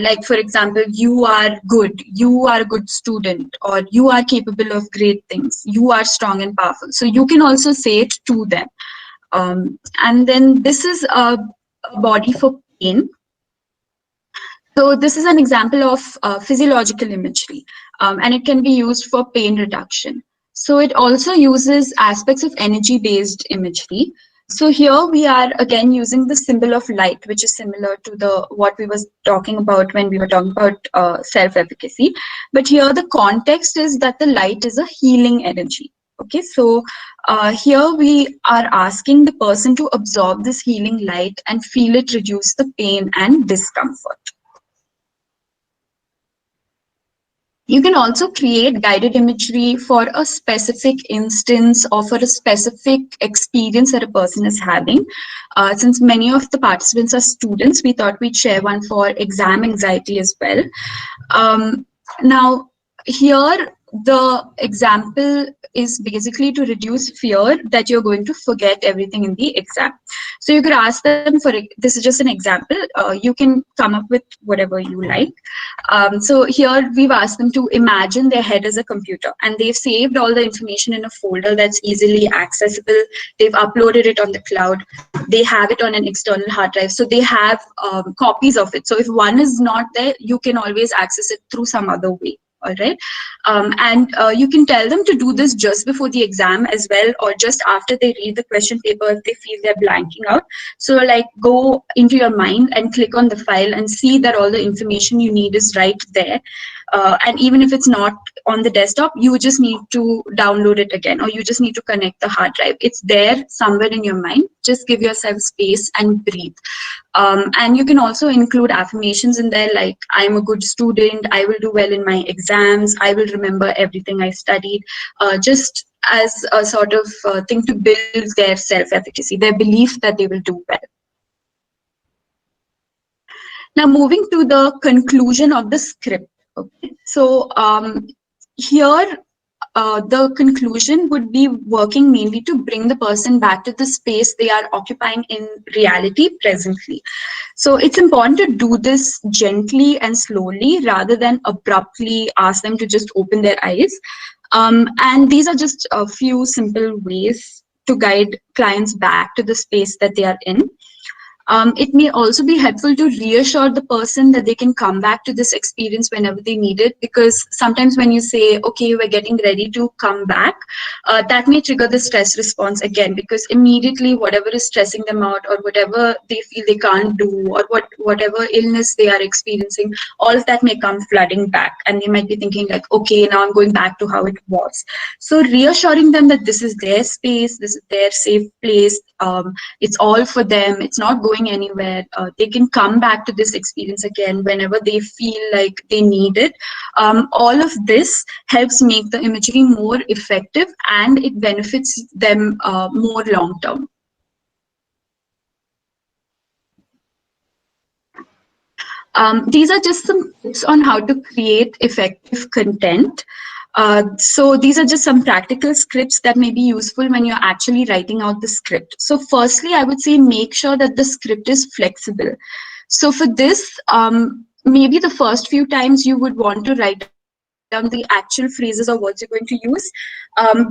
Like, for example, you are good, you are a good student, or you are capable of great things, you are strong and powerful. So you can also say it to them. And then this is a body for pain. So this is an example of physiological imagery, and it can be used for pain reduction. So it also uses aspects of energy-based imagery. So here we are again using the symbol of light, which is similar to what we was talking about when we were talking about self-efficacy. But here the context is that the light is a healing energy. Okay, so here we are asking the person to absorb this healing light and feel it reduce the pain and discomfort. You can also create guided imagery for a specific instance or for a specific experience that a person is having. Since many of the participants are students, we thought we'd share one for exam anxiety as well. Now, here the example is basically to reduce fear that you're going to forget everything in the exam. So you could ask them for, this is just an example, you can come up with whatever you like. So here we've asked them to imagine their head as a computer, and they've saved all the information in a folder that's easily accessible. They've uploaded it on the cloud. They have it on an external hard drive. So they have copies of it. So if one is not there, you can always access it through some other way. All right. And you can tell them to do this just before the exam as well, or just after they read the question paper if they feel they're blanking out. So like go into your mind and click on the file and see that all the information you need is right there. And even if it's not on the desktop, you just need to download it again, or you just need to connect the hard drive. It's there somewhere in your mind. Just give yourself space and breathe. And you can also include affirmations in there, like I'm a good student, I will do well in my exams, I will remember everything I studied, just as a sort of thing to build their self-efficacy, their belief that they will do well. Now moving to the conclusion of the script. Okay. So here the conclusion would be working mainly to bring the person back to the space they are occupying in reality presently. So it's important to do this gently and slowly rather than abruptly ask them to just open their eyes. And these are just a few simple ways to guide clients back to the space that they are in. It may also be helpful to reassure the person that they can come back to this experience whenever they need it, because sometimes when you say, okay, we're getting ready to come back, that may trigger the stress response again, because immediately whatever is stressing them out or whatever they feel they can't do or whatever illness they are experiencing, all of that may come flooding back, and they might be thinking like, okay, now I'm going back to how it was. So reassuring them that this is their space, this is their safe place, it's all for them, it's not going anywhere, they can come back to this experience again whenever they feel like they need it. All of this helps make the imagery more effective, and it benefits them more long term. These are just some tips on how to create effective content. So these are just some practical scripts that may be useful when you're actually writing out the script. So firstly, I would say make sure that the script is flexible. So for this, maybe the first few times you would want to write down the actual phrases or words you're going to use,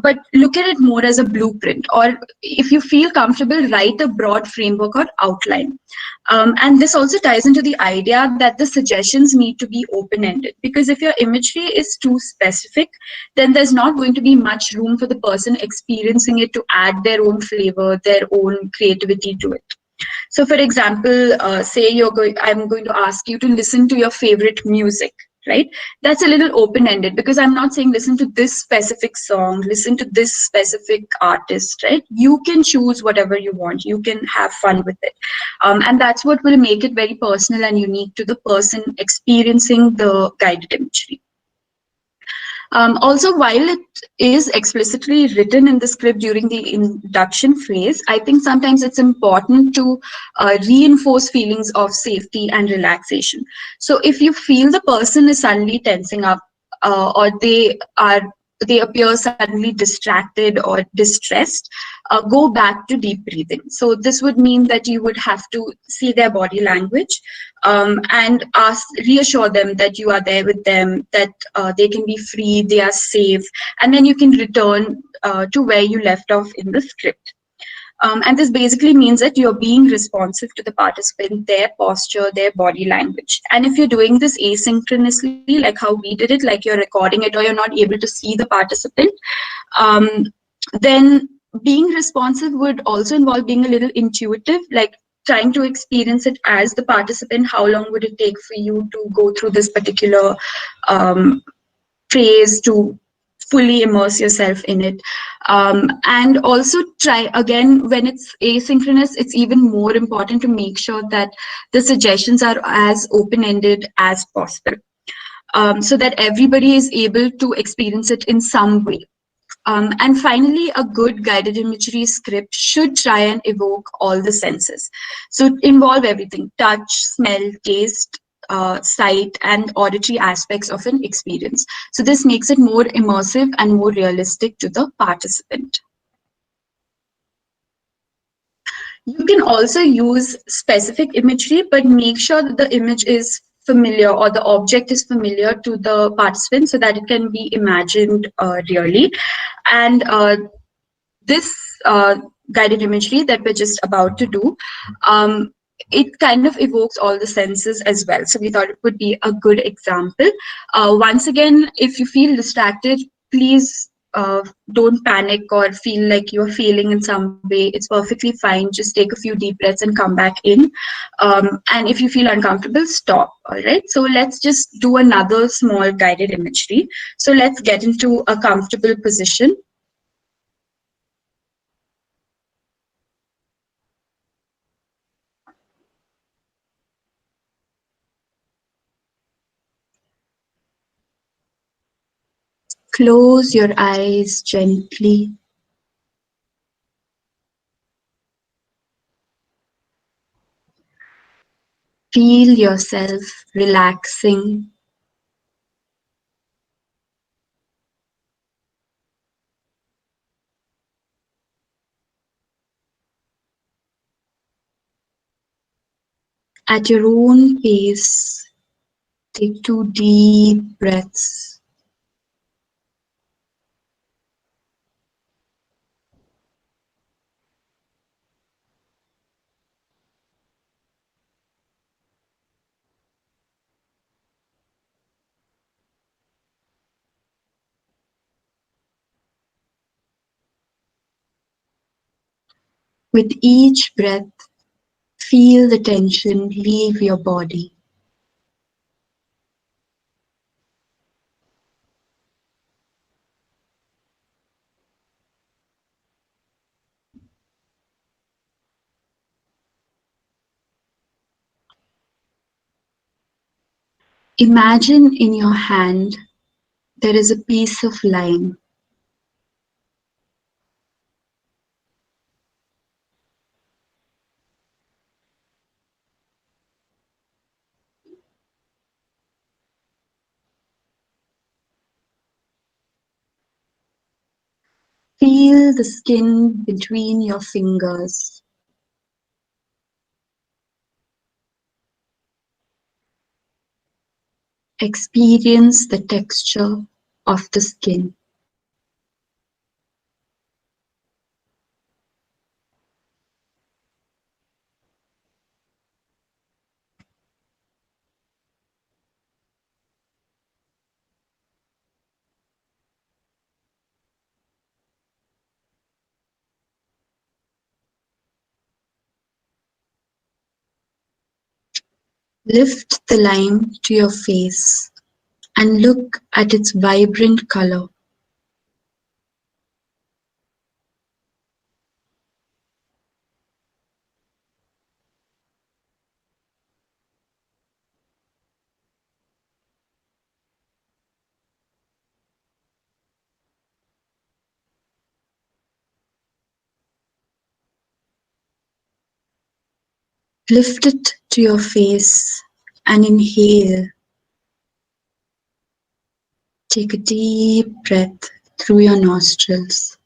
but look at it more as a blueprint. Or if you feel comfortable, write a broad framework or outline. And this also ties into the idea that the suggestions need to be open-ended, because if your imagery is too specific, then there's not going to be much room for the person experiencing it to add their own flavor, their own creativity to it. So, for example, say I'm going to ask you to listen to your favorite music, right? That's a little open-ended, because I'm not saying listen to this specific song, listen to this specific artist, right? You can choose whatever you want. You can have fun with it. And that's what will make it very personal and unique to the person experiencing the guided imagery. Also, while it is explicitly written in the script during the induction phase, I think sometimes it's important to reinforce feelings of safety and relaxation. So if you feel the person is suddenly tensing up, or they appear suddenly distracted or distressed, go back to deep breathing. So this would mean that you would have to see their body language, and reassure them that you are there with them, that they can be free, they are safe, and then you can return to where you left off in the script. And this basically means that you're being responsive to the participant, their posture, their body language. And if you're doing this asynchronously, like how we did it, like you're recording it or you're not able to see the participant, um, then being responsive would also involve being a little intuitive, like trying to experience it as the participant. How long would it take for you to go through this particular um, phase, to fully immerse yourself in it? And also try again, when it's asynchronous, it's even more important to make sure that the suggestions are as open-ended as possible, so that everybody is able to experience it in some way. And finally, a good guided imagery script should try and evoke all the senses. So involve everything: touch, smell, taste, sight, and auditory aspects of an experience. So this makes it more immersive and more realistic to the participant. You can also use specific imagery, but make sure that the image is familiar, or the object is familiar to the participant, so that it can be imagined really. And this guided imagery that we're just about to do, it kind of evokes all the senses as well. So we thought it would be a good example. Once again, if you feel distracted, please don't panic or feel like you're failing in some way. It's perfectly fine. Just take a few deep breaths and come back in. And if you feel uncomfortable, stop. All right. So let's just do another small guided imagery. So let's get into a comfortable position. Close your eyes gently. Feel yourself relaxing. At your own pace, take 2 deep breaths. With each breath, feel the tension leave your body. Imagine in your hand there is a piece of lime. Feel the skin between your fingers. Experience the texture of the skin. Lift the lime to your face and look at its vibrant color. Lift it to your face and inhale. Take a deep breath through your nostrils.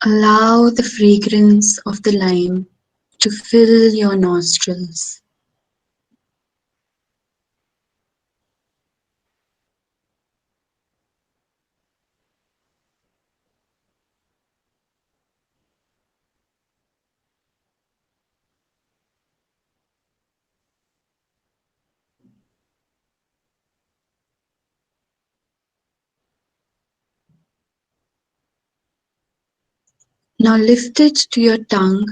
Allow the fragrance of the lime to fill your nostrils. Now lift it to your tongue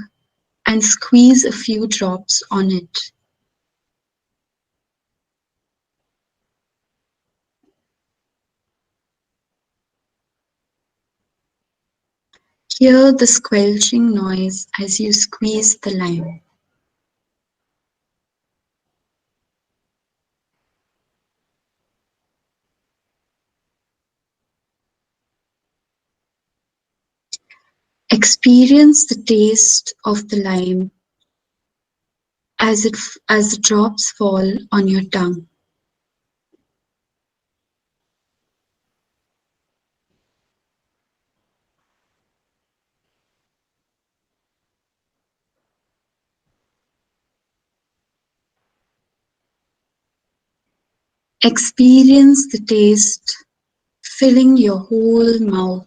and squeeze a few drops on it. Hear the squelching noise as you squeeze the lime. Experience the taste of the lime as the drops fall on your tongue. Experience the taste filling your whole mouth.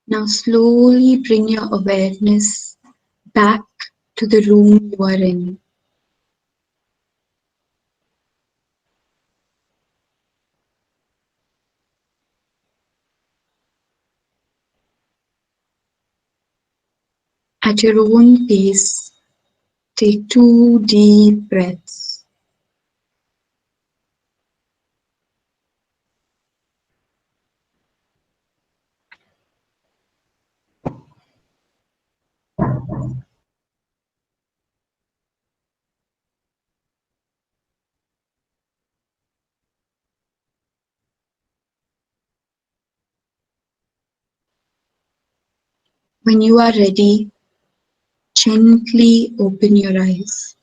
Now slowly bring your awareness back to the room you are in. At your own pace, take 2 deep breaths. When you are ready, gently open your eyes.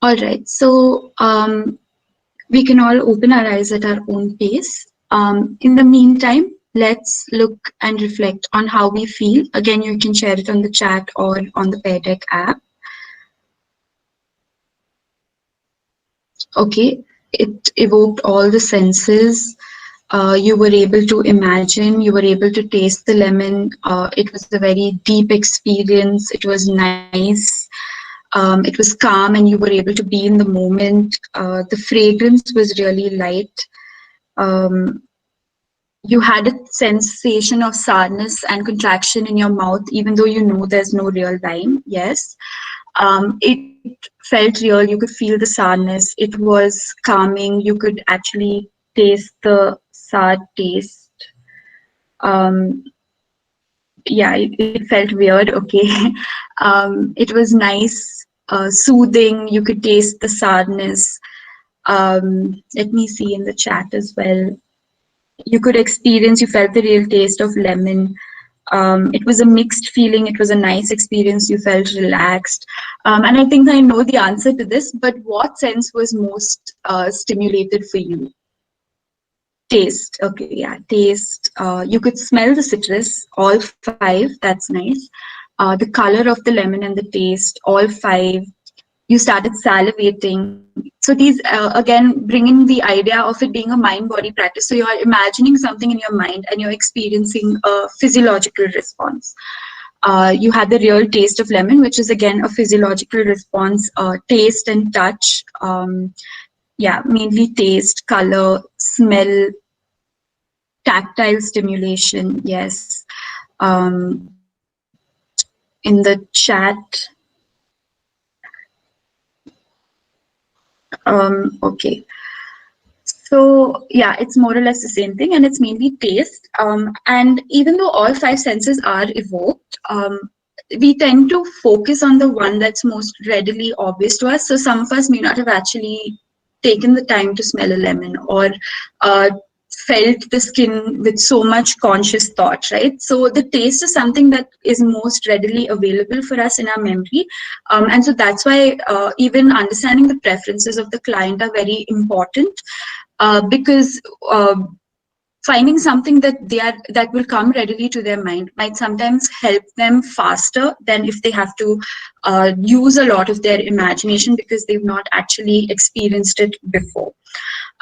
All right, so we can all open our eyes at our own pace. In the meantime, let's look and reflect on how we feel. Again, you can share it on the chat or on the Pear Deck app. Okay, it evoked all the senses. You were able to imagine, you were able to taste the lemon. It was a very deep experience. It was nice. It was calm and you were able to be in the moment. The fragrance was really light. Um, you had a sensation of sourness and contraction in your mouth, even though you know there's no real lime. Yes. It felt real. You could feel the sourness. It was calming. You could actually taste the sour taste. Um, yeah, it felt weird. Okay. It was nice, soothing. You could taste the sourness. Let me see in the chat as well. You could experience, you felt the real taste of lemon. It was a mixed feeling. It was a nice experience. You felt relaxed. And I think I know the answer to this, but what sense was most stimulated for you? Taste. Okay, yeah, taste. You could smell the citrus, all five. That's nice. The color of the lemon and the taste, all five. You started salivating. So these, again, bringing the idea of it being a mind-body practice. So you're imagining something in your mind and you're experiencing a physiological response. You had the real taste of lemon, which is again a physiological response, taste and touch. Yeah, mainly taste, color, smell, tactile stimulation. Yes. In the chat, okay. So yeah, it's more or less the same thing, and it's mainly taste. And even though all five senses are evoked, we tend to focus on the one that's most readily obvious to us. So some of us may not have actually taken the time to smell a lemon or felt the skin with so much conscious thought, right? So the taste is something that is most readily available for us in our memory. And so that's why even understanding the preferences of the client are very important, because finding something that will come readily to their mind might sometimes help them faster than if they have to use a lot of their imagination because they've not actually experienced it before.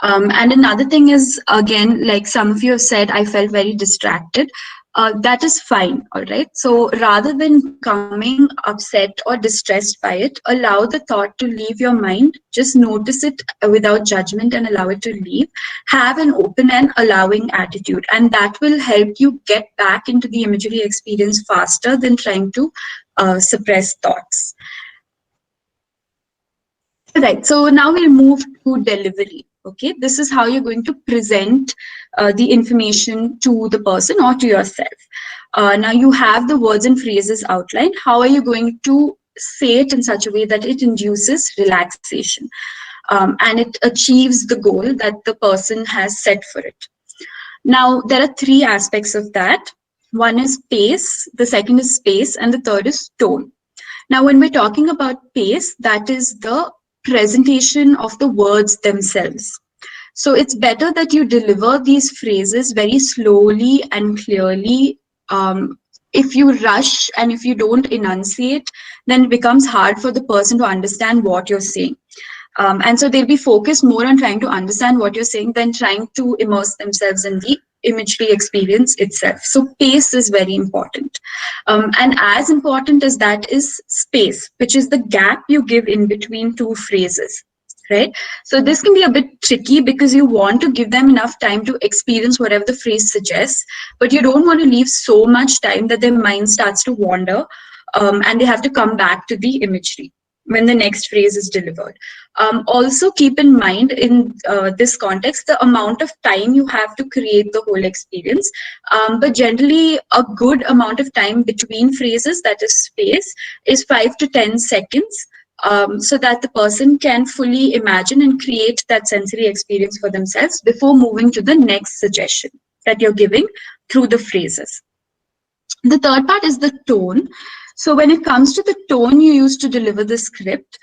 And another thing is, again, like some of you have said, I felt very distracted. That is fine, all right? So rather than becoming upset or distressed by it, allow the thought to leave your mind. Just notice it without judgment and allow it to leave. Have an open and allowing attitude, and that will help you get back into the imagery experience faster than trying to suppress thoughts. All right, so now we'll move to delivery. Okay, this is how you're going to present the information to the person or to yourself. Now you have the words and phrases outlined. How are you going to say it in such a way that it induces relaxation and it achieves the goal that the person has set for it? Now, there are three aspects of that. One is pace, the second is space, and the third is tone. Now, when we're talking about pace, that is the presentation of the words themselves. So it's better that you deliver these phrases very slowly and clearly. If you rush and if you don't enunciate, then it becomes hard for the person to understand what you're saying. And so they'll be focused more on trying to understand what you're saying than trying to immerse themselves in the imagery experience itself. So pace is very important. And as important as that is space, which is the gap you give in between two phrases, right? So this can be a bit tricky because you want to give them enough time to experience whatever the phrase suggests, but you don't want to leave so much time that their mind starts to wander and they have to come back to the imagery when the next phrase is delivered. Also keep in mind in this context, the amount of time you have to create the whole experience. But generally a good amount of time between phrases, that is space, is 5 to 10 seconds. So that the person can fully imagine and create that sensory experience for themselves before moving to the next suggestion that you're giving through the phrases. The third part is the tone. So when it comes to the tone you use to deliver the script,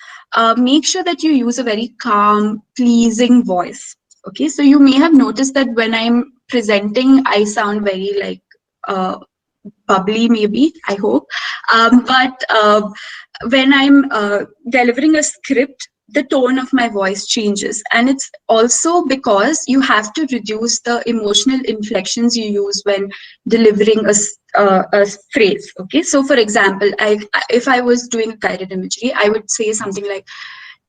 make sure that you use a very calm, pleasing voice. Okay, so you may have noticed that when I'm presenting, I sound very like bubbly, maybe, I hope. But when I'm delivering a script, the tone of my voice changes. And it's also because you have to reduce the emotional inflections you use when delivering a phrase. Okay, so for example, if I was doing a guided imagery, I would say something like,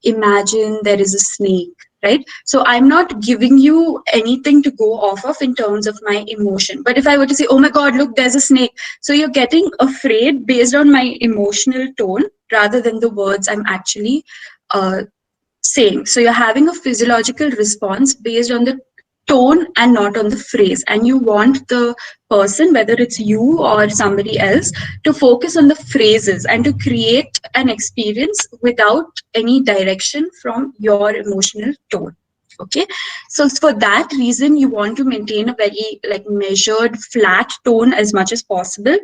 imagine there is a snake, right? So I'm not giving you anything to go off of in terms of my emotion. But if I were to say, oh my God, look, there's a snake. So you're getting afraid based on my emotional tone rather than the words I'm actually saying. So you're having a physiological response based on the tone and not on the phrase. And you want the person, whether it's you or somebody else, to focus on the phrases and to create an experience without any direction from your emotional tone. Okay, so for that reason, you want to maintain a very like measured, flat tone as much as possible,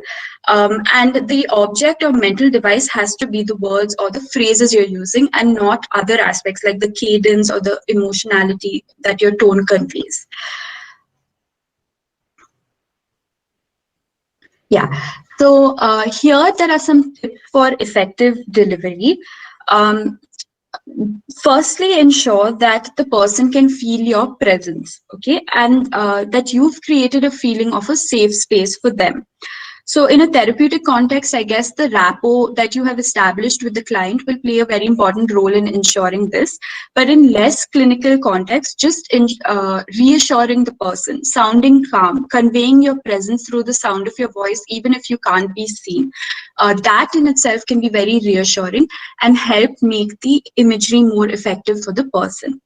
and the object or mental device has to be the words or the phrases you're using, and not other aspects like the cadence or the emotionality that your tone conveys. Yeah. So here there are some tips for effective delivery. Um, Firstly, ensure that the person can feel your presence, okay, and that you've created a feeling of a safe space for them. So in a therapeutic context, I guess the rapport that you have established with the client will play a very important role in ensuring this. But in less clinical context, just reassuring the person, sounding calm, conveying your presence through the sound of your voice, even if you can't be seen. That in itself can be very reassuring and help make the imagery more effective for the person.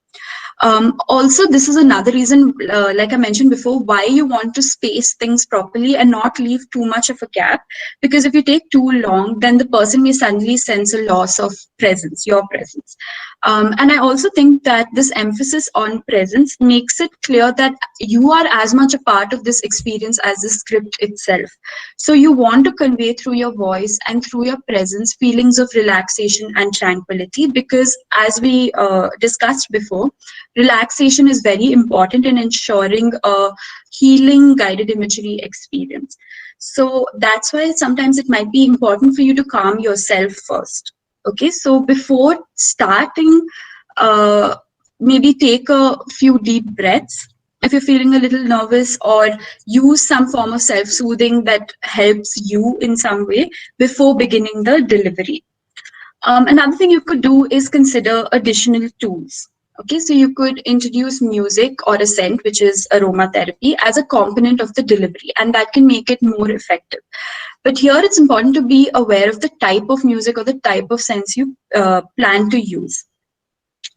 Also, this is another reason, like I mentioned before, why you want to space things properly and not leave too much of a gap. Because if you take too long, then the person may suddenly sense a loss of presence, your presence. And I also think that this emphasis on presence makes it clear that you are as much a part of this experience as the script itself. So you want to convey through your voice and through your presence feelings of relaxation and tranquility, because as we discussed before, relaxation is very important in ensuring a healing guided imagery experience. So that's why sometimes it might be important for you to calm yourself first. Okay, so before starting, maybe take a few deep breaths if you're feeling a little nervous, or use some form of self-soothing that helps you in some way before beginning the delivery. Another thing you could do is consider additional tools. Okay, so you could introduce music or a scent, which is aromatherapy, as a component of the delivery, and that can make it more effective. But here it's important to be aware of the type of music or the type of scents you plan to use.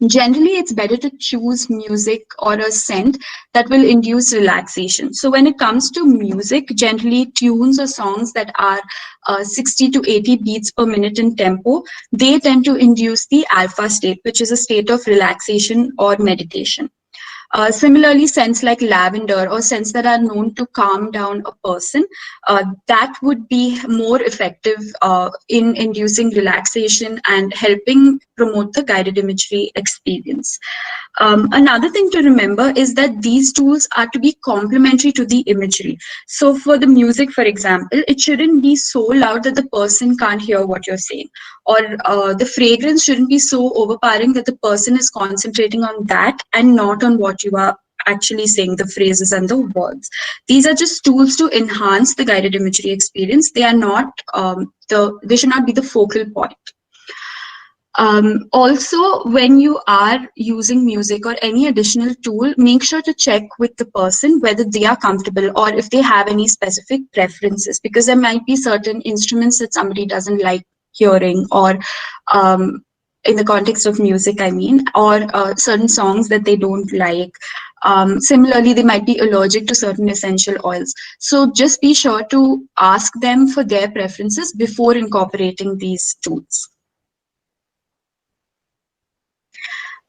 Generally, it's better to choose music or a scent that will induce relaxation. So when it comes to music, generally tunes or songs that are 60 to 80 beats per minute in tempo, they tend to induce the alpha state, which is a state of relaxation or meditation. Similarly, scents like lavender or scents that are known to calm down a person, that would be more effective in inducing relaxation and helping promote the guided imagery experience. Another thing to remember is that these tools are to be complementary to the imagery. So for the music, for example, it shouldn't be so loud that the person can't hear what you're saying, or the fragrance shouldn't be so overpowering that the person is concentrating on that and not on what you are actually saying, the phrases and the words. These are just tools to enhance the guided imagery experience. They are not they should not be the focal point. Also, when you are using music or any additional tool, make sure to check with the person whether they are comfortable or if they have any specific preferences, because there might be certain instruments that somebody doesn't like hearing, or in the context of music, I mean, or certain songs that they don't like. Similarly, they might be allergic to certain essential oils. So just be sure to ask them for their preferences before incorporating these tools.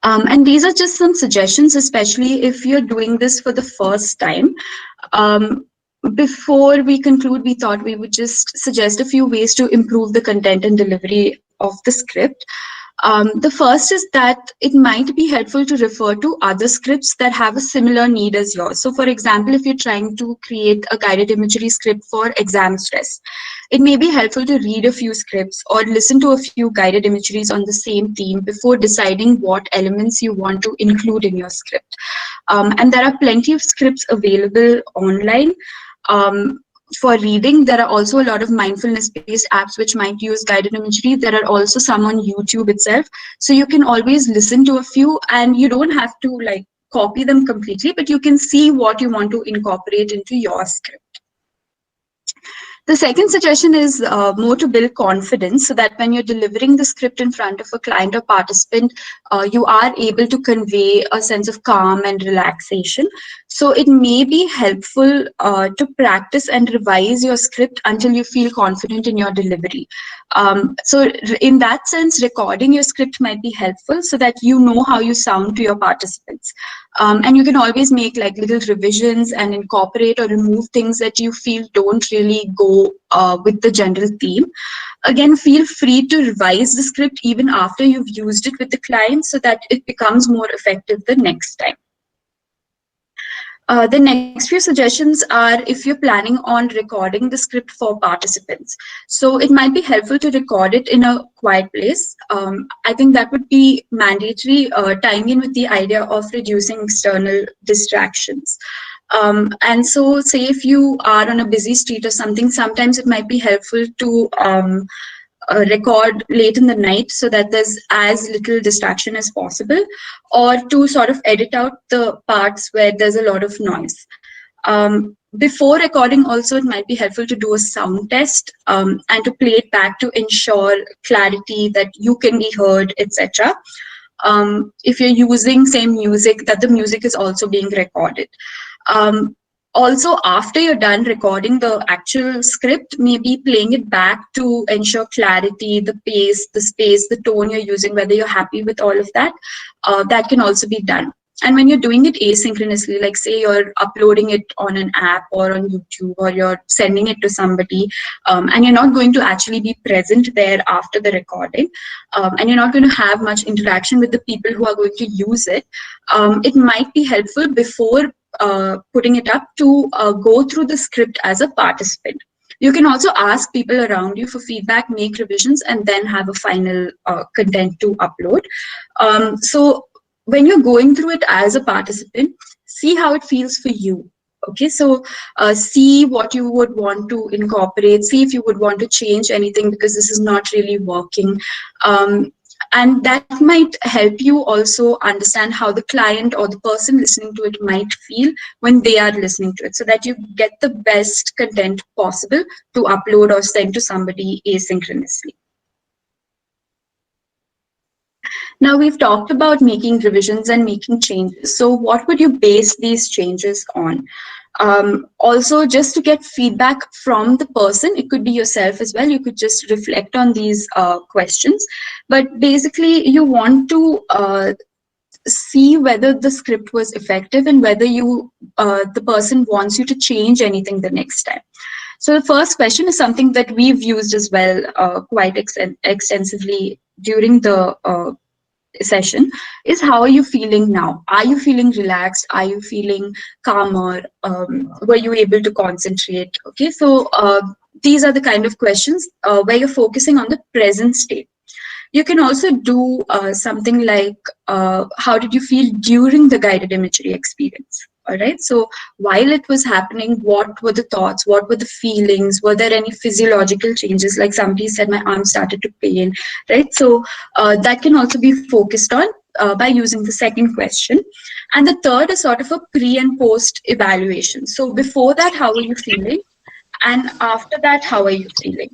And these are just some suggestions, especially if you're doing this for the first time. Before we conclude, we thought we would just suggest a few ways to improve the content and delivery of the script. The first is that it might be helpful to refer to other scripts that have a similar need as yours. So for example, if you're trying to create a guided imagery script for exam stress, it may be helpful to read a few scripts or listen to a few guided imageries on the same theme before deciding what elements you want to include in your script. And there are plenty of scripts available online. For reading, there are also a lot of mindfulness-based apps which might use guided imagery. There are also some on YouTube itself. So you can always listen to a few, and you don't have to like copy them completely, but you can see what you want to incorporate into your script. The second suggestion is more to build confidence so that when you're delivering the script in front of a client or participant, you are able to convey a sense of calm and relaxation. So it may be helpful to practice and revise your script until you feel confident in your delivery. So in that sense, recording your script might be helpful so that you know how you sound to your participants. And you can always make like little revisions and incorporate or remove things that you feel don't really go with the general theme. Again, feel free to revise the script even after you've used it with the client so that it becomes more effective the next time. The next few suggestions are if you're planning on recording the script for participants. So it might be helpful to record it in a quiet place. I think that would be mandatory, tying in with the idea of reducing external distractions. And so say if you are on a busy street or something, sometimes it might be helpful to record late in the night so that there's as little distraction as possible, or to sort of edit out the parts where there's a lot of noise. Before recording also, it might be helpful to do a sound test and to play it back to ensure clarity, that you can be heard, etc. If you're using same music, that the music is also being recorded. Also, after you're done recording the actual script, maybe playing it back to ensure clarity, the pace, the space, the tone you're using, whether you're happy with all of that, that can also be done. And when you're doing it asynchronously, like say you're uploading it on an app or on YouTube, or you're sending it to somebody, and you're not going to actually be present there after the recording, and you're not going to have much interaction with the people who are going to use it, it might be helpful before putting it up to go through the script as a participant. You can also ask people around you for feedback, make revisions, and then have a final content to upload. So when you're going through it as a participant, see how it feels for you. Okay, so see what you would want to incorporate, see if you would want to change anything because this is not really working. And that might help you also understand how the client or the person listening to it might feel when they are listening to it, so that you get the best content possible to upload or send to somebody asynchronously. Now we've talked about making revisions and making changes. So what would you base these changes on? Also, just to get feedback from the person, it could be yourself as well. You could just reflect on these questions. But basically, you want to see whether the script was effective and whether you, the person wants you to change anything the next time. So the first question is something that we've used as well quite extensively during the session, is how are you feeling now? Are you feeling relaxed? Are you feeling calmer? Were you able to concentrate? Okay, so these are the kind of questions where you're focusing on the present state. You can also do something like, how did you feel during the guided imagery experience? All right, so while it was happening, what were the thoughts? What were the feelings? Were there any physiological changes? Like somebody said, my arm started to pain, right? So that can also be focused on by using the second question. And the third is sort of a pre and post evaluation. So before that, how are you feeling? And after that, how are you feeling?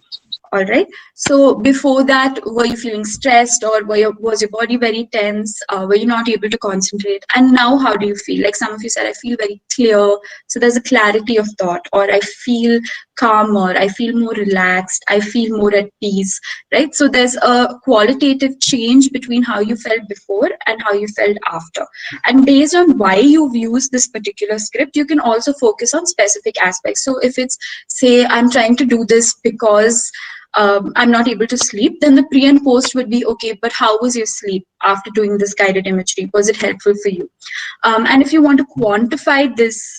All right. So before that, were you feeling stressed, or was your body very tense? Were you not able to concentrate? And now, how do you feel? Like some of you said, I feel very clear. So there's a clarity of thought, or I feel calmer. I feel more relaxed. I feel more at peace, right? So there's a qualitative change between how you felt before and how you felt after. And based on why you've used this particular script, you can also focus on specific aspects. So if it's, say, I'm trying to do this because I'm not able to sleep, then the pre and post would be, okay, but how was your sleep after doing this guided imagery? Was it helpful for you? And if you want to quantify this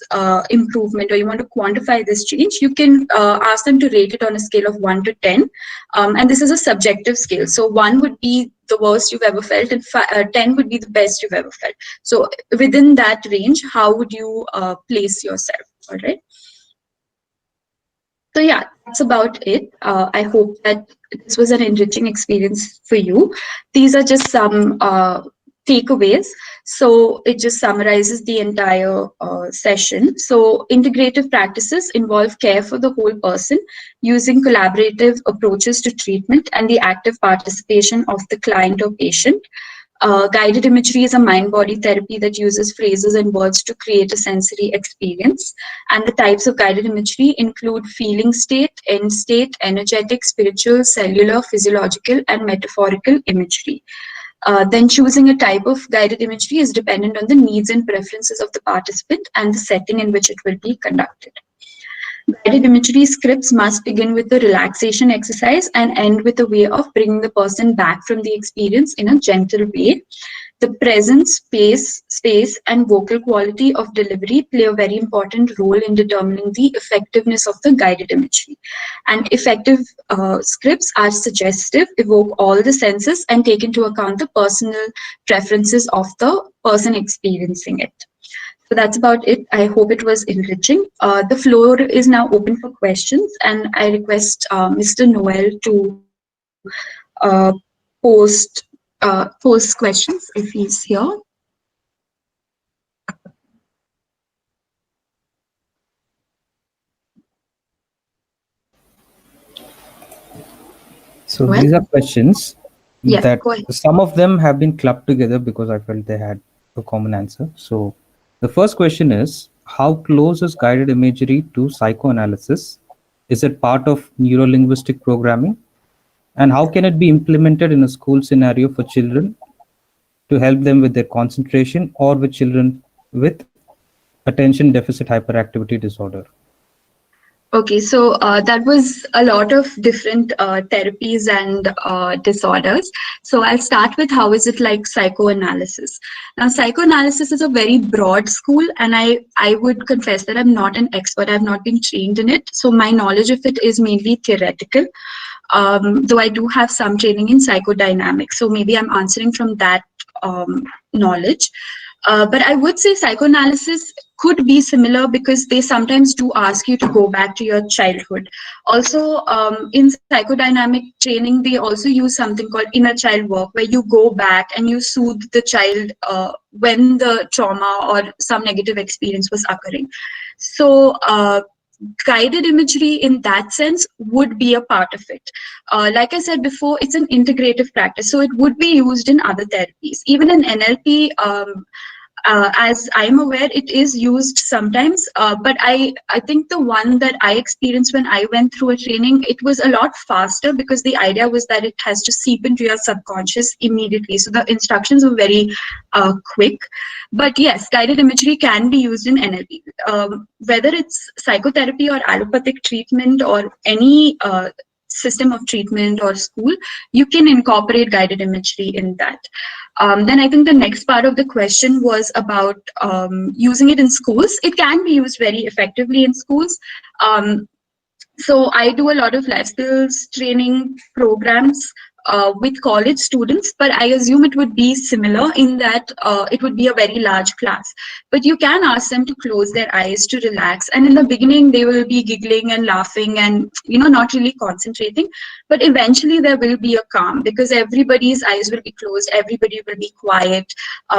improvement, or you want to quantify this change, you can ask them to rate it on a scale of 1 to 10. And this is a subjective scale. So 1 would be the worst you've ever felt, and 10 would be the best you've ever felt. So within that range, how would you place yourself? All right. So yeah, that's about it. I hope that this was an enriching experience for you. These are just some takeaways. So it just summarizes the entire session. So integrative practices involve care for the whole person using collaborative approaches to treatment and the active participation of the client or patient. Guided imagery is a mind-body therapy that uses phrases and words to create a sensory experience. And the types of guided imagery include feeling state, end state, energetic, spiritual, cellular, physiological, and metaphorical imagery. Then choosing a type of guided imagery is dependent on the needs and preferences of the participant and the setting in which it will be conducted. Guided imagery scripts must begin with a relaxation exercise and end with a way of bringing the person back from the experience in a gentle way. The presence, space, and vocal quality of delivery play a very important role in determining the effectiveness of the guided imagery. And effective scripts are suggestive, evoke all the senses, and take into account the personal preferences of the person experiencing it. So that's about it. I hope it was enriching. The floor is now open for questions, and I request Mr. Noel to post questions if he's here. So Well, these are questions yeah, that go ahead. some of them have been clubbed together because I felt they had a common answer. So the first question is, how close is guided imagery to psychoanalysis? Is it part of neurolinguistic programming? And how can it be implemented in a school scenario for children to help them with their concentration or with children with attention deficit hyperactivity disorder? Okay, so that was a lot of different therapies and disorders. So I'll start with how is it like psychoanalysis. Now, psychoanalysis is a very broad school, and I would confess that I'm not an expert. I've not been trained in it. So my knowledge of it is mainly theoretical, though I do have some training in psychodynamics. So maybe I'm answering from that knowledge. But I would say psychoanalysis could be similar because they sometimes do ask you to go back to your childhood. Also, in psychodynamic training, they also use something called inner child work, where you go back and you soothe the child when the trauma or some negative experience was occurring. So, guided imagery in that sense would be a part of it. Like I said before, it's an integrative practice, so it would be used in other therapies. Even in NLP, as I'm aware, it is used sometimes, but I think the one that I experienced when I went through a training, it was a lot faster because the idea was that it has to seep into your subconscious immediately. So the instructions were very quick. But yes, guided imagery can be used in NLP. Whether it's psychotherapy or allopathic treatment or any system of treatment or school, you can incorporate guided imagery in that. Then I think the next part of the question was about using it in schools. It can be used very effectively in schools. So I do a lot of life skills training programs with college students, but I assume it would be similar in that it would be a very large class. But you can ask them to close their eyes to relax. And in the beginning, they will be giggling and laughing and, not really concentrating. But eventually there will be a calm because everybody's eyes will be closed. Everybody will be quiet.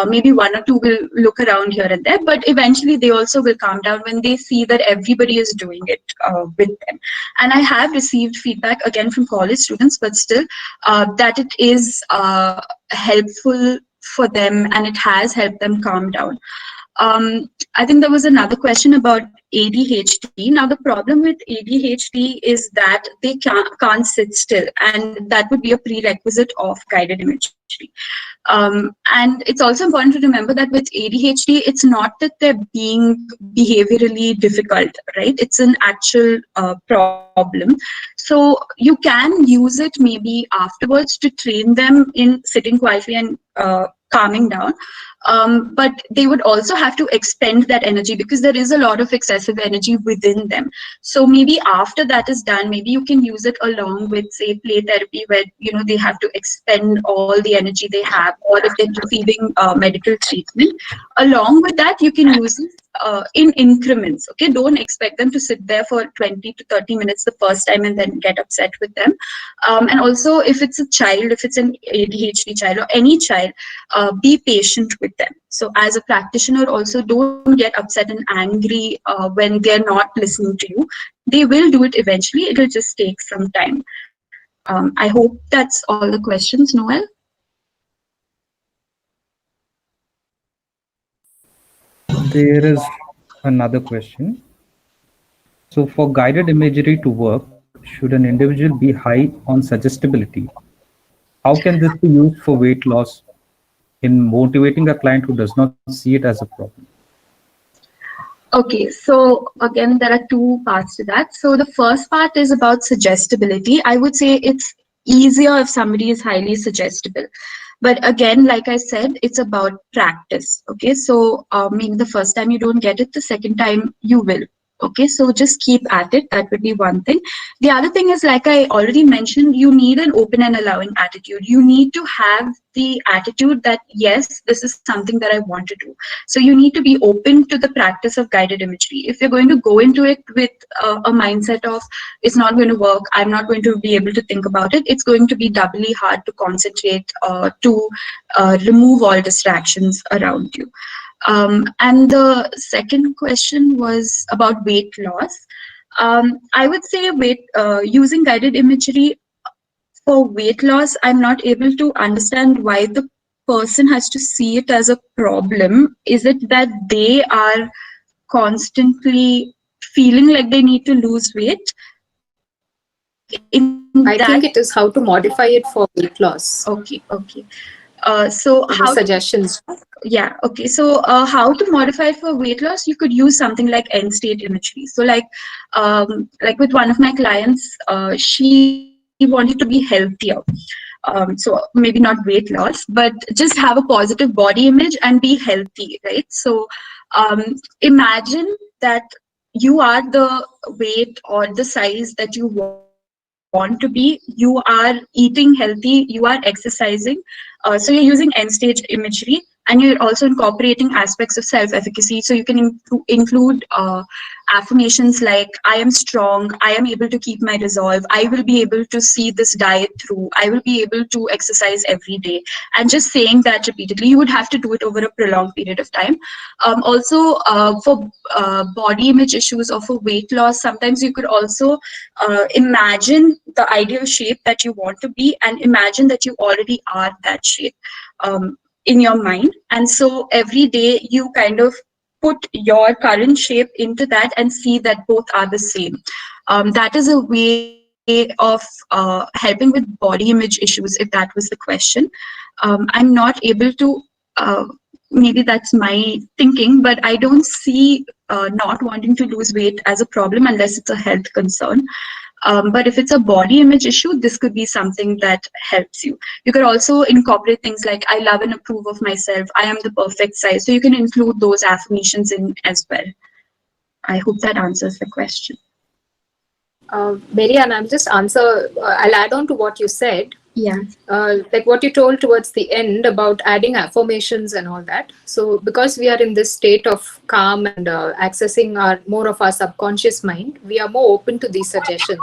Maybe one or two will look around here and there, but eventually they also will calm down when they see that everybody is doing it with them. And I have received feedback again from college students, but still that it is helpful for them and it has helped them calm down. I think there was another question about ADHD. Now, the problem with ADHD is that they can't sit still, and that would be a prerequisite of guided imagery. And it's also important to remember that with ADHD, it's not that they're being behaviorally difficult, right? It's an actual problem. So you can use it maybe afterwards to train them in sitting quietly and calming down. But they would also have to expend that energy because there is a lot of excessive energy within them. So maybe after that is done, maybe you can use it along with, say, play therapy, where they have to expend all the energy they have, or if they're receiving medical treatment. Along with that, you can use it in increments. Okay, don't expect them to sit there for 20 to 30 minutes the first time and then get upset with them. And also, if it's a child, if it's an ADHD child or any child, be patient with them. So as a practitioner, also don't get upset and angry when they're not listening to you. They will do it eventually. It will just take some time. I hope that's all the questions, Noel. There is another question. So for guided imagery to work, should an individual be high on suggestibility? How can this be used for weight loss in motivating a client who does not see it as a problem? Okay, so again, there are two parts to that. So the first part is about suggestibility. I would say it's easier if somebody is highly suggestible. But again, like I said, it's about practice. Okay, so maybe the first time you don't get it, the second time you will. Okay, so just keep at it. That would be one thing. The other thing is, like I already mentioned, you need an open and allowing attitude. You need to have the attitude that, yes, this is something that I want to do. So you need to be open to the practice of guided imagery. If you're going to go into it with a mindset of, it's not going to work, I'm not going to be able to think about it, it's going to be doubly hard to concentrate, to remove all distractions around you. And the second question was about weight loss. I would say using guided imagery for weight loss, I'm not able to understand why the person has to see it as a problem. Is it that they are constantly feeling like they need to lose weight? I think it is how to modify it for weight loss. Okay. So how suggestions? Yeah. Okay. So how to modify it for weight loss? You could use something like end state imagery. So like with one of my clients, she wanted to be healthier. So maybe not weight loss, but just have a positive body image and be healthy, right? So imagine that you are the weight or the size that you want to be, you are eating healthy, you are exercising. So you're using end stage imagery, and you're also incorporating aspects of self-efficacy. So you can include affirmations like, I am strong, I am able to keep my resolve, I will be able to see this diet through, I will be able to exercise every day. And just saying that repeatedly, you would have to do it over a prolonged period of time. Also, for body image issues or for weight loss, sometimes you could also imagine the ideal shape that you want to be, and imagine that you already are that shape in your mind. And so every day you kind of put your current shape into that and see that both are the same. That is a way of helping with body image issues, if that was the question. I'm not able to, maybe that's my thinking, but I don't see not wanting to lose weight as a problem unless it's a health concern. But if it's a body image issue, this could be something that helps you. You could also incorporate things like, I love and approve of myself, I am the perfect size. So you can include those affirmations in as well. I hope that answers the question. Marianne, I'll add on to what you said. Yeah. Like what you told towards the end about adding affirmations and all that. So because we are in this state of calm and accessing more of our subconscious mind, we are more open to these suggestions.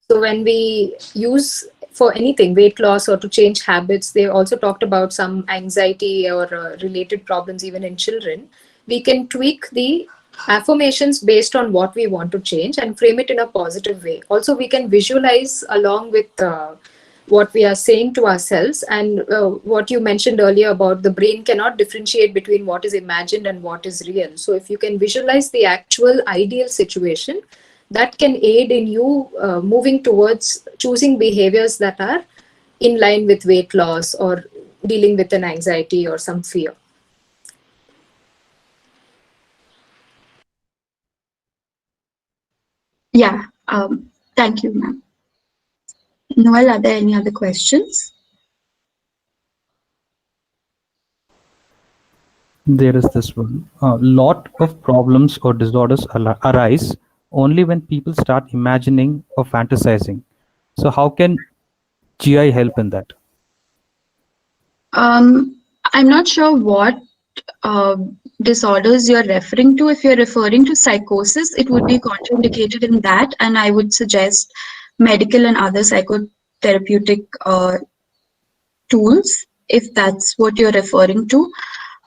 So when we use for anything, weight loss or to change habits, they also talked about some anxiety or related problems even in children. We can tweak the affirmations based on what we want to change and frame it in a positive way. Also, we can visualize along with what we are saying to ourselves. And what you mentioned earlier about the brain cannot differentiate between what is imagined and what is real. So if you can visualize the actual ideal situation, that can aid in you moving towards choosing behaviors that are in line with weight loss or dealing with an anxiety or some fear. Yeah, thank you, ma'am. Noel, are there any other questions? There is this one. A lot of problems or disorders arise only when people start imagining or fantasizing. So how can GI help in that? I'm not sure what uh, disorders you're referring to. If you're referring to psychosis, it would be contraindicated in that, and I would suggest medical and other psychotherapeutic tools if that's what you're referring to.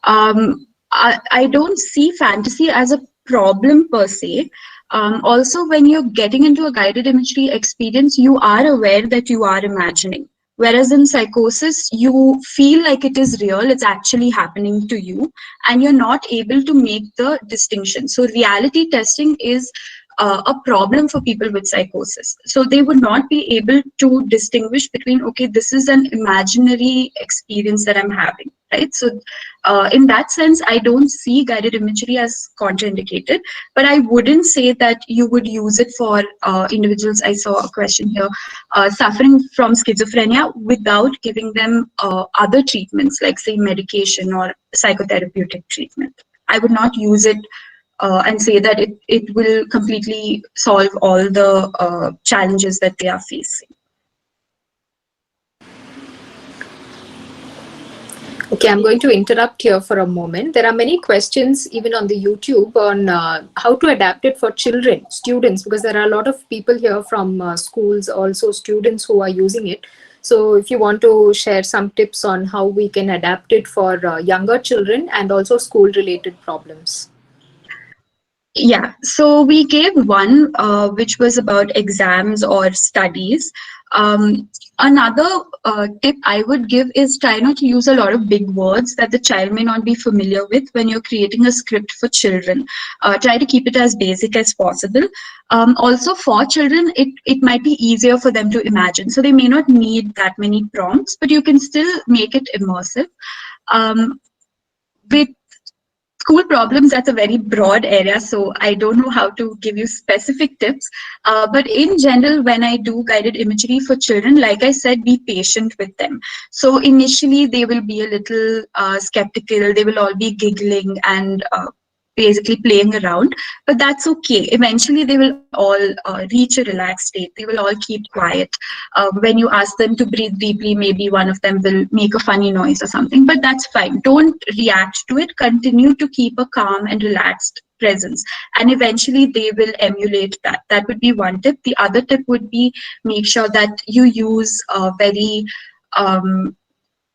I don't see fantasy as a problem per se. Also, when you're getting into a guided imagery experience, you are aware that you are imagining. Whereas in psychosis, you feel like it is real, it's actually happening to you, and you're not able to make the distinction. So, reality testing is a problem for people with psychosis. So, they would not be able to distinguish between, okay, this is an imaginary experience that I'm having, right? So, in that sense, I don't see guided imagery as contraindicated, but I wouldn't say that you would use it for individuals. I saw a question here, suffering from schizophrenia without giving them other treatments, like say medication or psychotherapeutic treatment. I would not use it and say that it will completely solve all the challenges that they are facing. Okay, I'm going to interrupt here for a moment. There are many questions even on the YouTube on how to adapt it for children, students, because there are a lot of people here from schools, also students who are using it. So if you want to share some tips on how we can adapt it for younger children and also school-related problems. Yeah, so we gave one which was about exams or studies. Another tip I would give is try not to use a lot of big words that the child may not be familiar with when you're creating a script for children. Try to keep it as basic as possible. Also, for children, it might be easier for them to imagine. So they may not need that many prompts, but you can still make it immersive. With school problems, that's a very broad area, so I don't know how to give you specific tips. But in general, when I do guided imagery for children, like I said, be patient with them. So initially, they will be a little skeptical, they will all be giggling and basically playing around, but that's okay. Eventually, they will all reach a relaxed state. They will all keep quiet. When you ask them to breathe deeply, maybe one of them will make a funny noise or something, but that's fine. Don't react to it. Continue to keep a calm and relaxed presence, and eventually they will emulate that. That would be one tip. The other tip would be make sure that you use very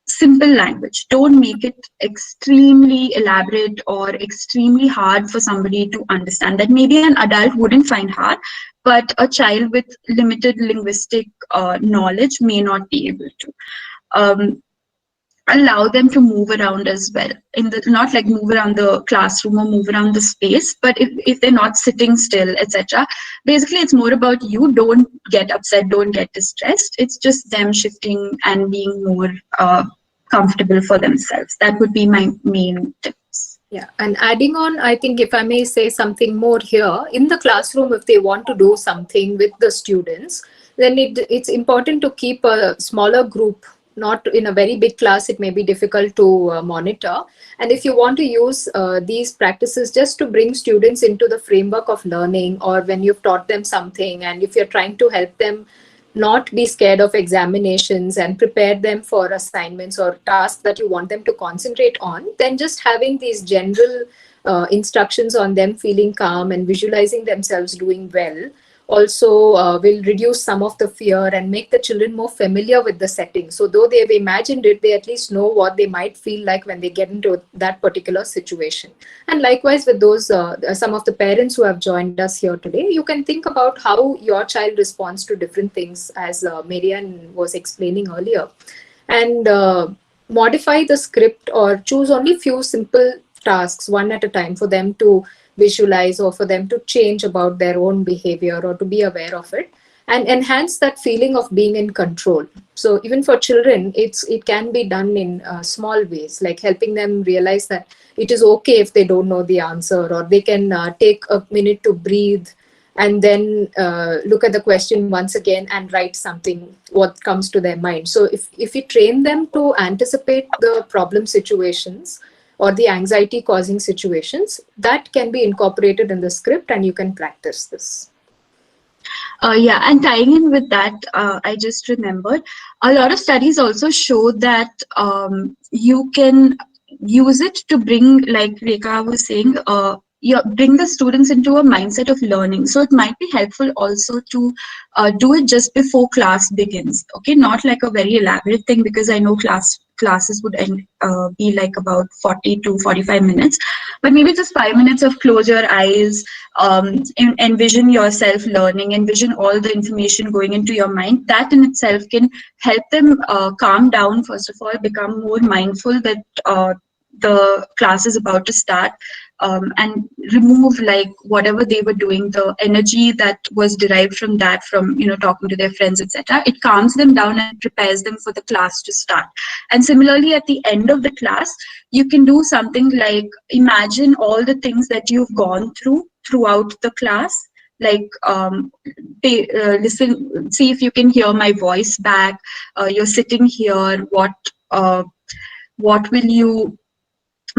simple language. Don't make it extremely elaborate or extremely hard for somebody to understand. That maybe an adult wouldn't find hard, but a child with limited linguistic knowledge may not be able to. Allow them to move around as well, in the not like move around the classroom or move around the space, but if they're not sitting still, etc. Basically, it's more about you. Don't get upset, don't get distressed. It's just them shifting and being more comfortable for themselves. That would be my main tips. Yeah, and adding on, I think if I may say something more here, in the classroom, if they want to do something with the students, then it's important to keep a smaller group. Not in a very big class, it may be difficult to monitor. And if you want to use these practices just to bring students into the framework of learning, or when you've taught them something, and if you're trying to help them not be scared of examinations and prepare them for assignments or tasks that you want them to concentrate on, then just having these general instructions on them feeling calm and visualizing themselves doing well also will reduce some of the fear and make the children more familiar with the setting. So though they've imagined it, they at least know what they might feel like when they get into that particular situation. And likewise with those, some of the parents who have joined us here today, you can think about how your child responds to different things, as Marianne was explaining earlier. And modify the script or choose only few simple tasks one at a time for them to visualize or for them to change about their own behavior or to be aware of it, and enhance that feeling of being in control. So even for children, it can be done in small ways, like helping them realize that it is okay if they don't know the answer, or they can take a minute to breathe and then look at the question once again and write something what comes to their mind. So if you train them to anticipate the problem situations or the anxiety causing situations, that can be incorporated in the script and you can practice this. Yeah, and tying in with that, I just remembered a lot of studies also show that you can use it to bring, like Rekha was saying, bring the students into a mindset of learning. So it might be helpful also to do it just before class begins. Okay, not like a very elaborate thing, because I know classes would be like about 40 to 45 minutes, but maybe just 5 minutes of close your eyes, envision yourself learning, envision all the information going into your mind. That in itself can help them calm down, first of all, become more mindful that the class is about to start, and remove like whatever they were doing, the energy that was derived from that, from talking to their friends, etc. It calms them down and prepares them for the class to start. And similarly, at the end of the class, you can do something like imagine all the things that you've gone throughout the class, like listen, see if you can hear my voice back. You're sitting here, what will you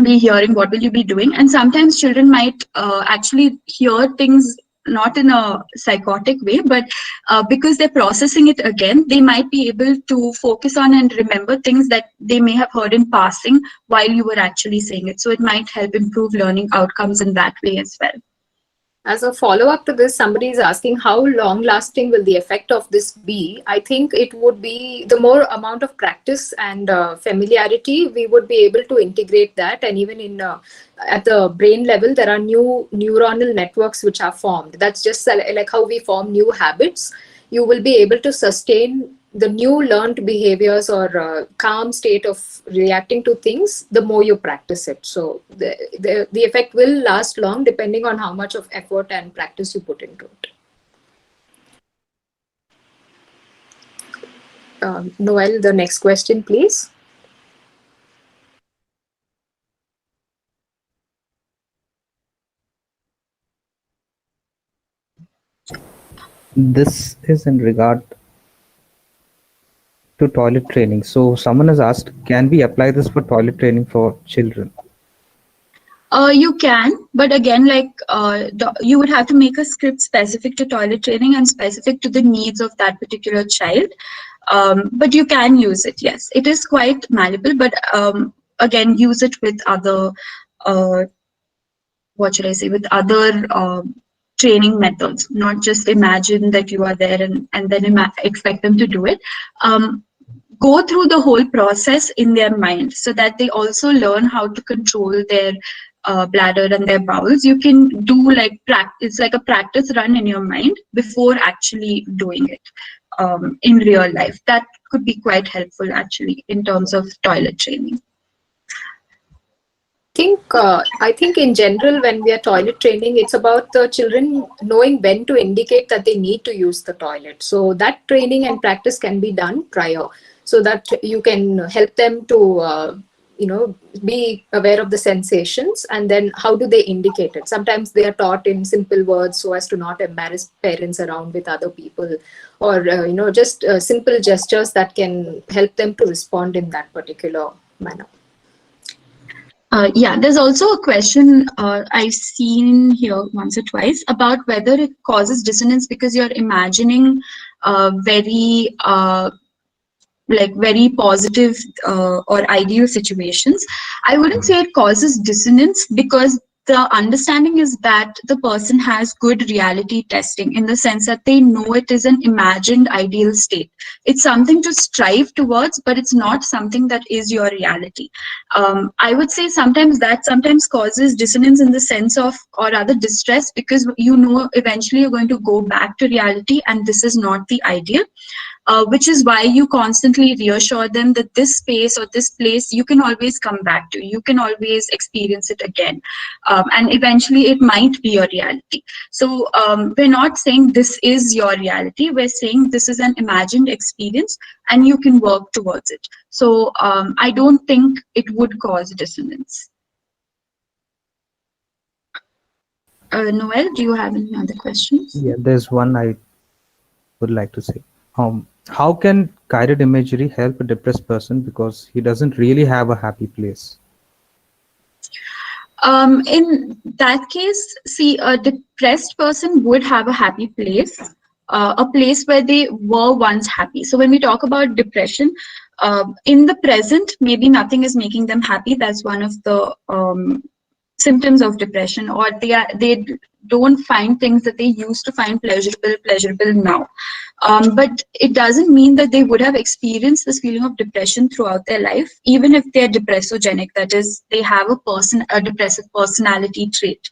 be hearing, what will you be doing? And sometimes children might actually hear things not in a psychotic way, but because they're processing it again, they might be able to focus on and remember things that they may have heard in passing while you were actually saying it. So it might help improve learning outcomes in that way as well. As a follow-up to this, somebody is asking how long-lasting will the effect of this be? I think it would be the more amount of practice and familiarity, we would be able to integrate that. And even in at the brain level, there are new neuronal networks which are formed. That's just like how we form new habits. You will be able to sustain the new learned behaviors or calm state of reacting to things the more you practice it. So the effect will last long depending on how much of effort and practice you put into it. Noel, the next question, please. This is in regard to toilet training. So someone has asked, can we apply this for toilet training for children? You can, but again, like you would have to make a script specific to toilet training and specific to the needs of that particular child. But you can use it. Yes, it is quite malleable, but again, use it with other, what should I say, with other training methods, not just imagine that you are there and then expect them to do it. Go through the whole process in their mind so that they also learn how to control their bladder and their bowels. You can do like practice, like a practice run in your mind before actually doing it in real life. That could be quite helpful actually in terms of toilet training. I think in general, when we are toilet training, it's about the children knowing when to indicate that they need to use the toilet. So that training and practice can be done prior, so that you can help them to be aware of the sensations, and then how do they indicate it. Sometimes they are taught in simple words so as to not embarrass parents around with other people, or just simple gestures that can help them to respond in that particular manner. Yeah, there's also a question I've seen here once or twice about whether it causes dissonance because you're imagining very positive or ideal situations. I wouldn't say it causes dissonance because the understanding is that the person has good reality testing, in the sense that they know it is an imagined ideal state. It's something to strive towards, but it's not something that is your reality. I would say sometimes causes dissonance, in the sense of, or rather distress, because you know eventually you're going to go back to reality and this is not the ideal. Which is why you constantly reassure them that this space or this place you can always come back to, you can always experience it again, and eventually it might be your reality. So we're not saying this is your reality, we're saying this is an imagined experience and you can work towards it. So I don't think it would cause dissonance. Noel, do you have any other questions? Yeah, there's one I would like to say. How can guided imagery help a depressed person because he doesn't really have a happy place? In that case, see, a depressed person would have a happy place, a place where they were once happy. So when we talk about depression, in the present, maybe nothing is making them happy. That's one of the symptoms of depression, or they don't find things that they used to find pleasurable now. But it doesn't mean that they would have experienced this feeling of depression throughout their life, even if they're depressogenic, that is, they have a depressive personality trait.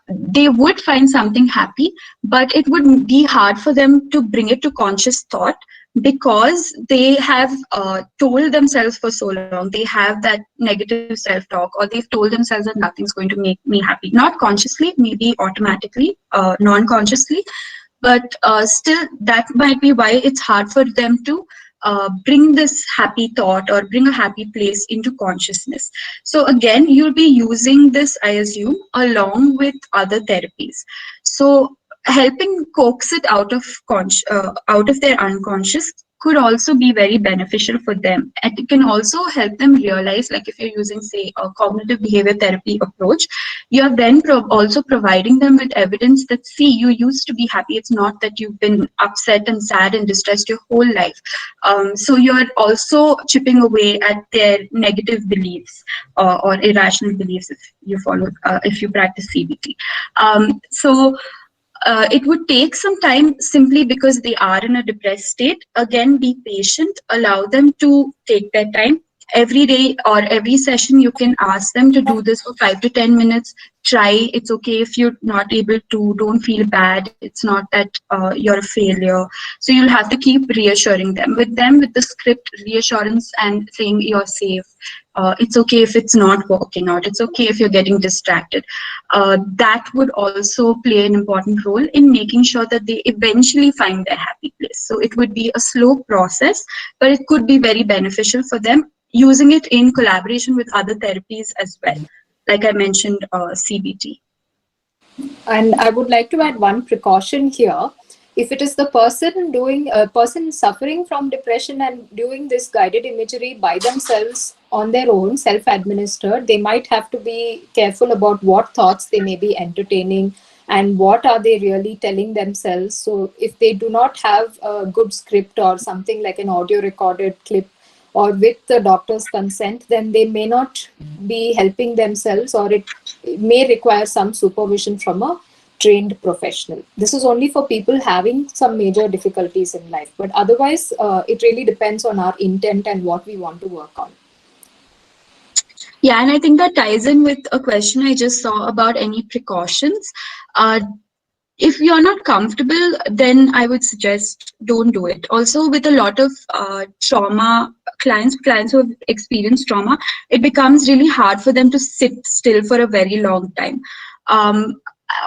They would find something happy, but it would be hard for them to bring it to conscious thought, because they have told themselves for so long, they have that negative self-talk, or they've told themselves that nothing's going to make me happy. Not consciously, maybe automatically, non-consciously, but still that might be why it's hard for them to bring this happy thought or bring a happy place into consciousness. So again, you'll be using this, I assume, along with other therapies. So helping coax it out of their unconscious could also be very beneficial for them. And it can also help them realize, like if you're using, say, a cognitive behavior therapy approach, you're then also providing them with evidence that, see, you used to be happy. It's not that you've been upset and sad and distressed your whole life. So you're also chipping away at their negative beliefs or irrational beliefs if you practice CBT. It would take some time, simply because they are in a depressed state. Again, be patient, allow them to take their time. Every day or every session, you can ask them to do this for 5 to 10 minutes. Try. It's okay if you're not able to. Don't feel bad. It's not that you're a failure. So you'll have to keep reassuring them. With the script, reassurance and saying you're safe. It's okay if it's not working out. It's okay if you're getting distracted. That would also play an important role in making sure that they eventually find their happy place. So it would be a slow process, but it could be very beneficial for them, using it in collaboration with other therapies as well. Like I mentioned, CBT. And I would like to add one precaution here. If it is the person suffering from depression and doing this guided imagery by themselves on their own, self-administered, they might have to be careful about what thoughts they may be entertaining and what are they really telling themselves. So if they do not have a good script or something like an audio recorded clip, or with the doctor's consent, then they may not be helping themselves, or it may require some supervision from a trained professional. This is only for people having some major difficulties in life, but otherwise it really depends on our intent and what we want to work on. Yeah, and I think that ties in with a question I just saw about any precautions. If you're not comfortable, then I would suggest don't do it. Also, with a lot of trauma clients who have experienced trauma, it becomes really hard for them to sit still for a very long time.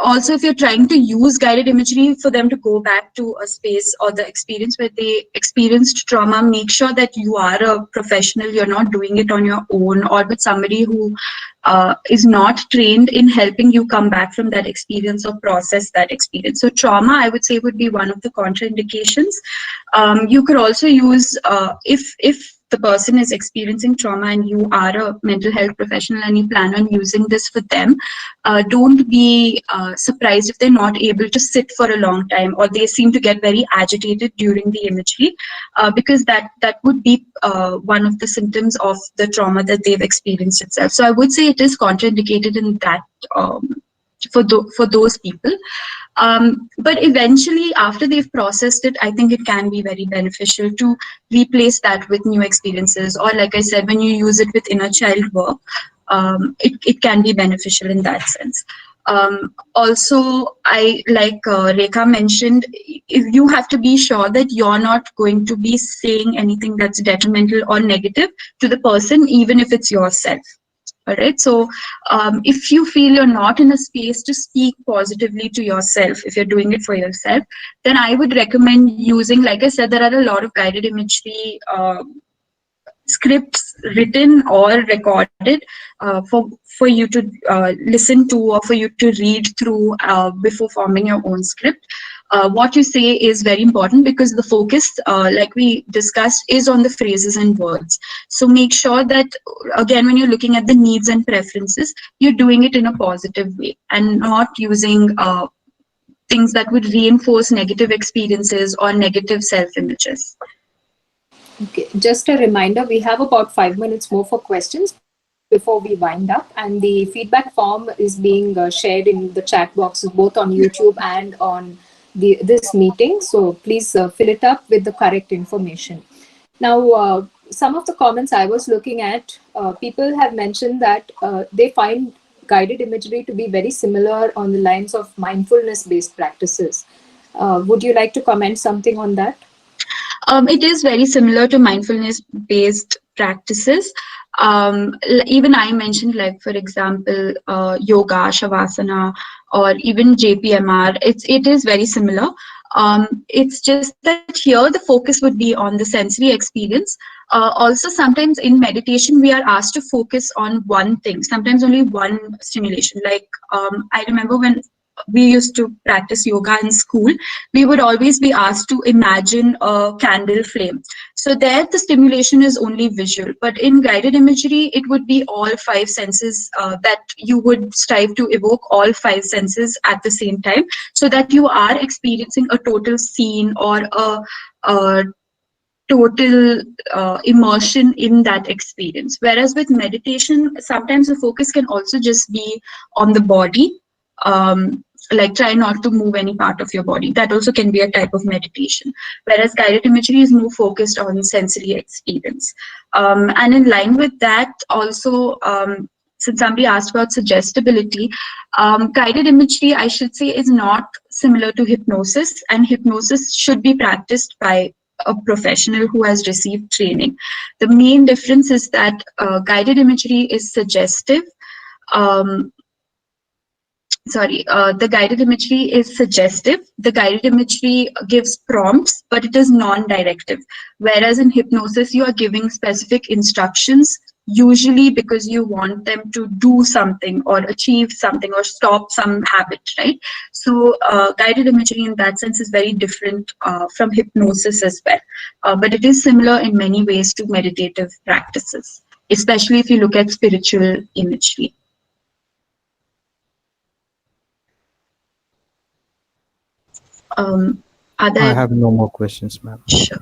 Also, if you're trying to use guided imagery for them to go back to a space or the experience where they experienced trauma, make sure that you are a professional. You're not doing it on your own or with somebody who is not trained in helping you come back from that experience or process that experience. So trauma, I would say, would be one of the contraindications. You could also use, if the person is experiencing trauma and you are a mental health professional and you plan on using this for them, don't be surprised if they're not able to sit for a long time, or they seem to get very agitated during the imagery, because that would be one of the symptoms of the trauma that they've experienced itself. So I would say it is contraindicated in that for those people. But eventually, after they've processed it, I think it can be very beneficial to replace that with new experiences. Or like I said, when you use it with inner child work, it can be beneficial in that sense. Also, I like Rekha mentioned, if you have to be sure that you're not going to be saying anything that's detrimental or negative to the person, even if it's yourself. All right. So if you feel you're not in a space to speak positively to yourself, if you're doing it for yourself, then I would recommend using, like I said, there are a lot of guided imagery scripts written or recorded for you to listen to, or for you to read through before forming your own script. What you say is very important, because the focus, like we discussed, is on the phrases and words. So make sure that, again, when you're looking at the needs and preferences, you're doing it in a positive way and not using things that would reinforce negative experiences or negative self-images. Okay, just a reminder, we have about 5 minutes more for questions before we wind up, and the feedback form is being shared in the chat boxes both on YouTube and on this meeting. So please fill it up with the correct information. Now, some of the comments I was looking at, people have mentioned that they find guided imagery to be very similar on the lines of mindfulness-based practices. Would you like to comment something on that? It is very similar to mindfulness-based practices. Even I mentioned, like, for example, yoga, shavasana, or even JPMR. It is very similar. It's just that here the focus would be on the sensory experience. Also, sometimes in meditation, we are asked to focus on one thing, sometimes only one stimulation. Like, I remember when we used to practice yoga in school, we would always be asked to imagine a candle flame. So there the stimulation is only visual, but in guided imagery, it would be all 5 senses that you would strive to evoke all 5 senses at the same time, so that you are experiencing a total scene or a total immersion in that experience. Whereas with meditation, sometimes the focus can also just be on the body. Like, try not to move any part of your body. That also can be a type of meditation. Whereas guided imagery is more focused on sensory experience. And in line with that, also, since somebody asked about suggestibility, guided imagery, I should say, is not similar to hypnosis, and hypnosis should be practiced by a professional who has received training. The main difference is that guided imagery is suggestive. The guided imagery is suggestive. The guided imagery gives prompts, but it is non-directive. Whereas in hypnosis, you are giving specific instructions, usually because you want them to do something or achieve something or stop some habit, right? So guided imagery in that sense is very different from hypnosis as well. But it is similar in many ways to meditative practices, especially if you look at spiritual imagery. I have no more questions, ma'am. Sure.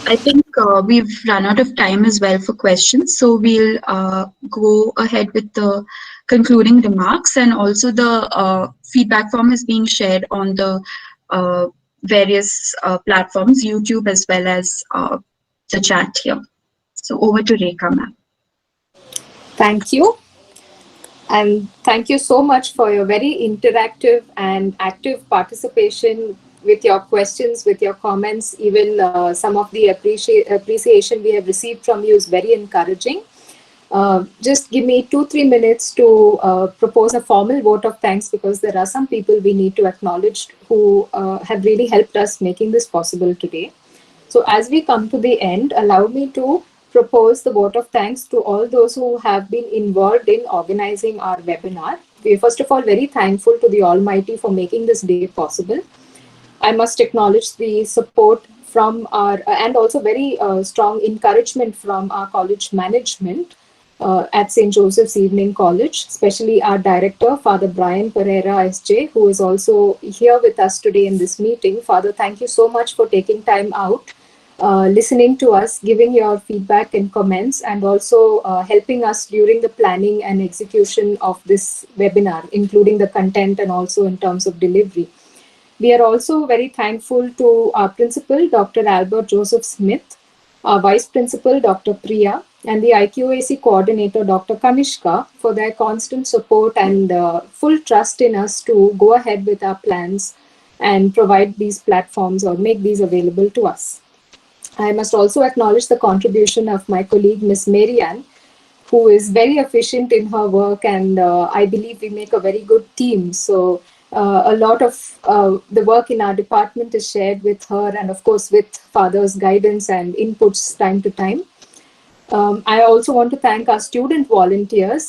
I think we've run out of time as well for questions, so we'll go ahead with the concluding remarks, and also the feedback form is being shared on the various platforms, YouTube as well as the chat here. So over to Rekha, ma'am. Thank you. And thank you so much for your very interactive and active participation with your questions, with your comments. Even some of the appreciation we have received from you is very encouraging. Just give me 2-3 minutes to propose a formal vote of thanks, because there are some people we need to acknowledge who have really helped us making this possible today. So as we come to the end, allow me to propose the vote of thanks to all those who have been involved in organizing our webinar. We are first of all very thankful to the Almighty for making this day possible. I must acknowledge the support from our, and also very strong encouragement from our college management at St. Joseph's Evening College, especially our director, Father Brian Pereira SJ, who is also here with us today in this meeting. Father, thank you so much for taking time out listening to us, giving your feedback and comments, and also helping us during the planning and execution of this webinar, including the content and also in terms of delivery. We are also very thankful to our principal, Dr. Albert Joseph Smith, our vice principal, Dr. Priya, and the IQAC coordinator, Dr. Kanishka, for their constant support and full trust in us to go ahead with our plans and provide these platforms or make these available to us. I must also acknowledge the contribution of my colleague, Ms. Marianne, who is very efficient in her work, and I believe we make a very good team. So a lot of the work in our department is shared with her, and of course with Father's guidance and inputs time to time. I also want to thank our student volunteers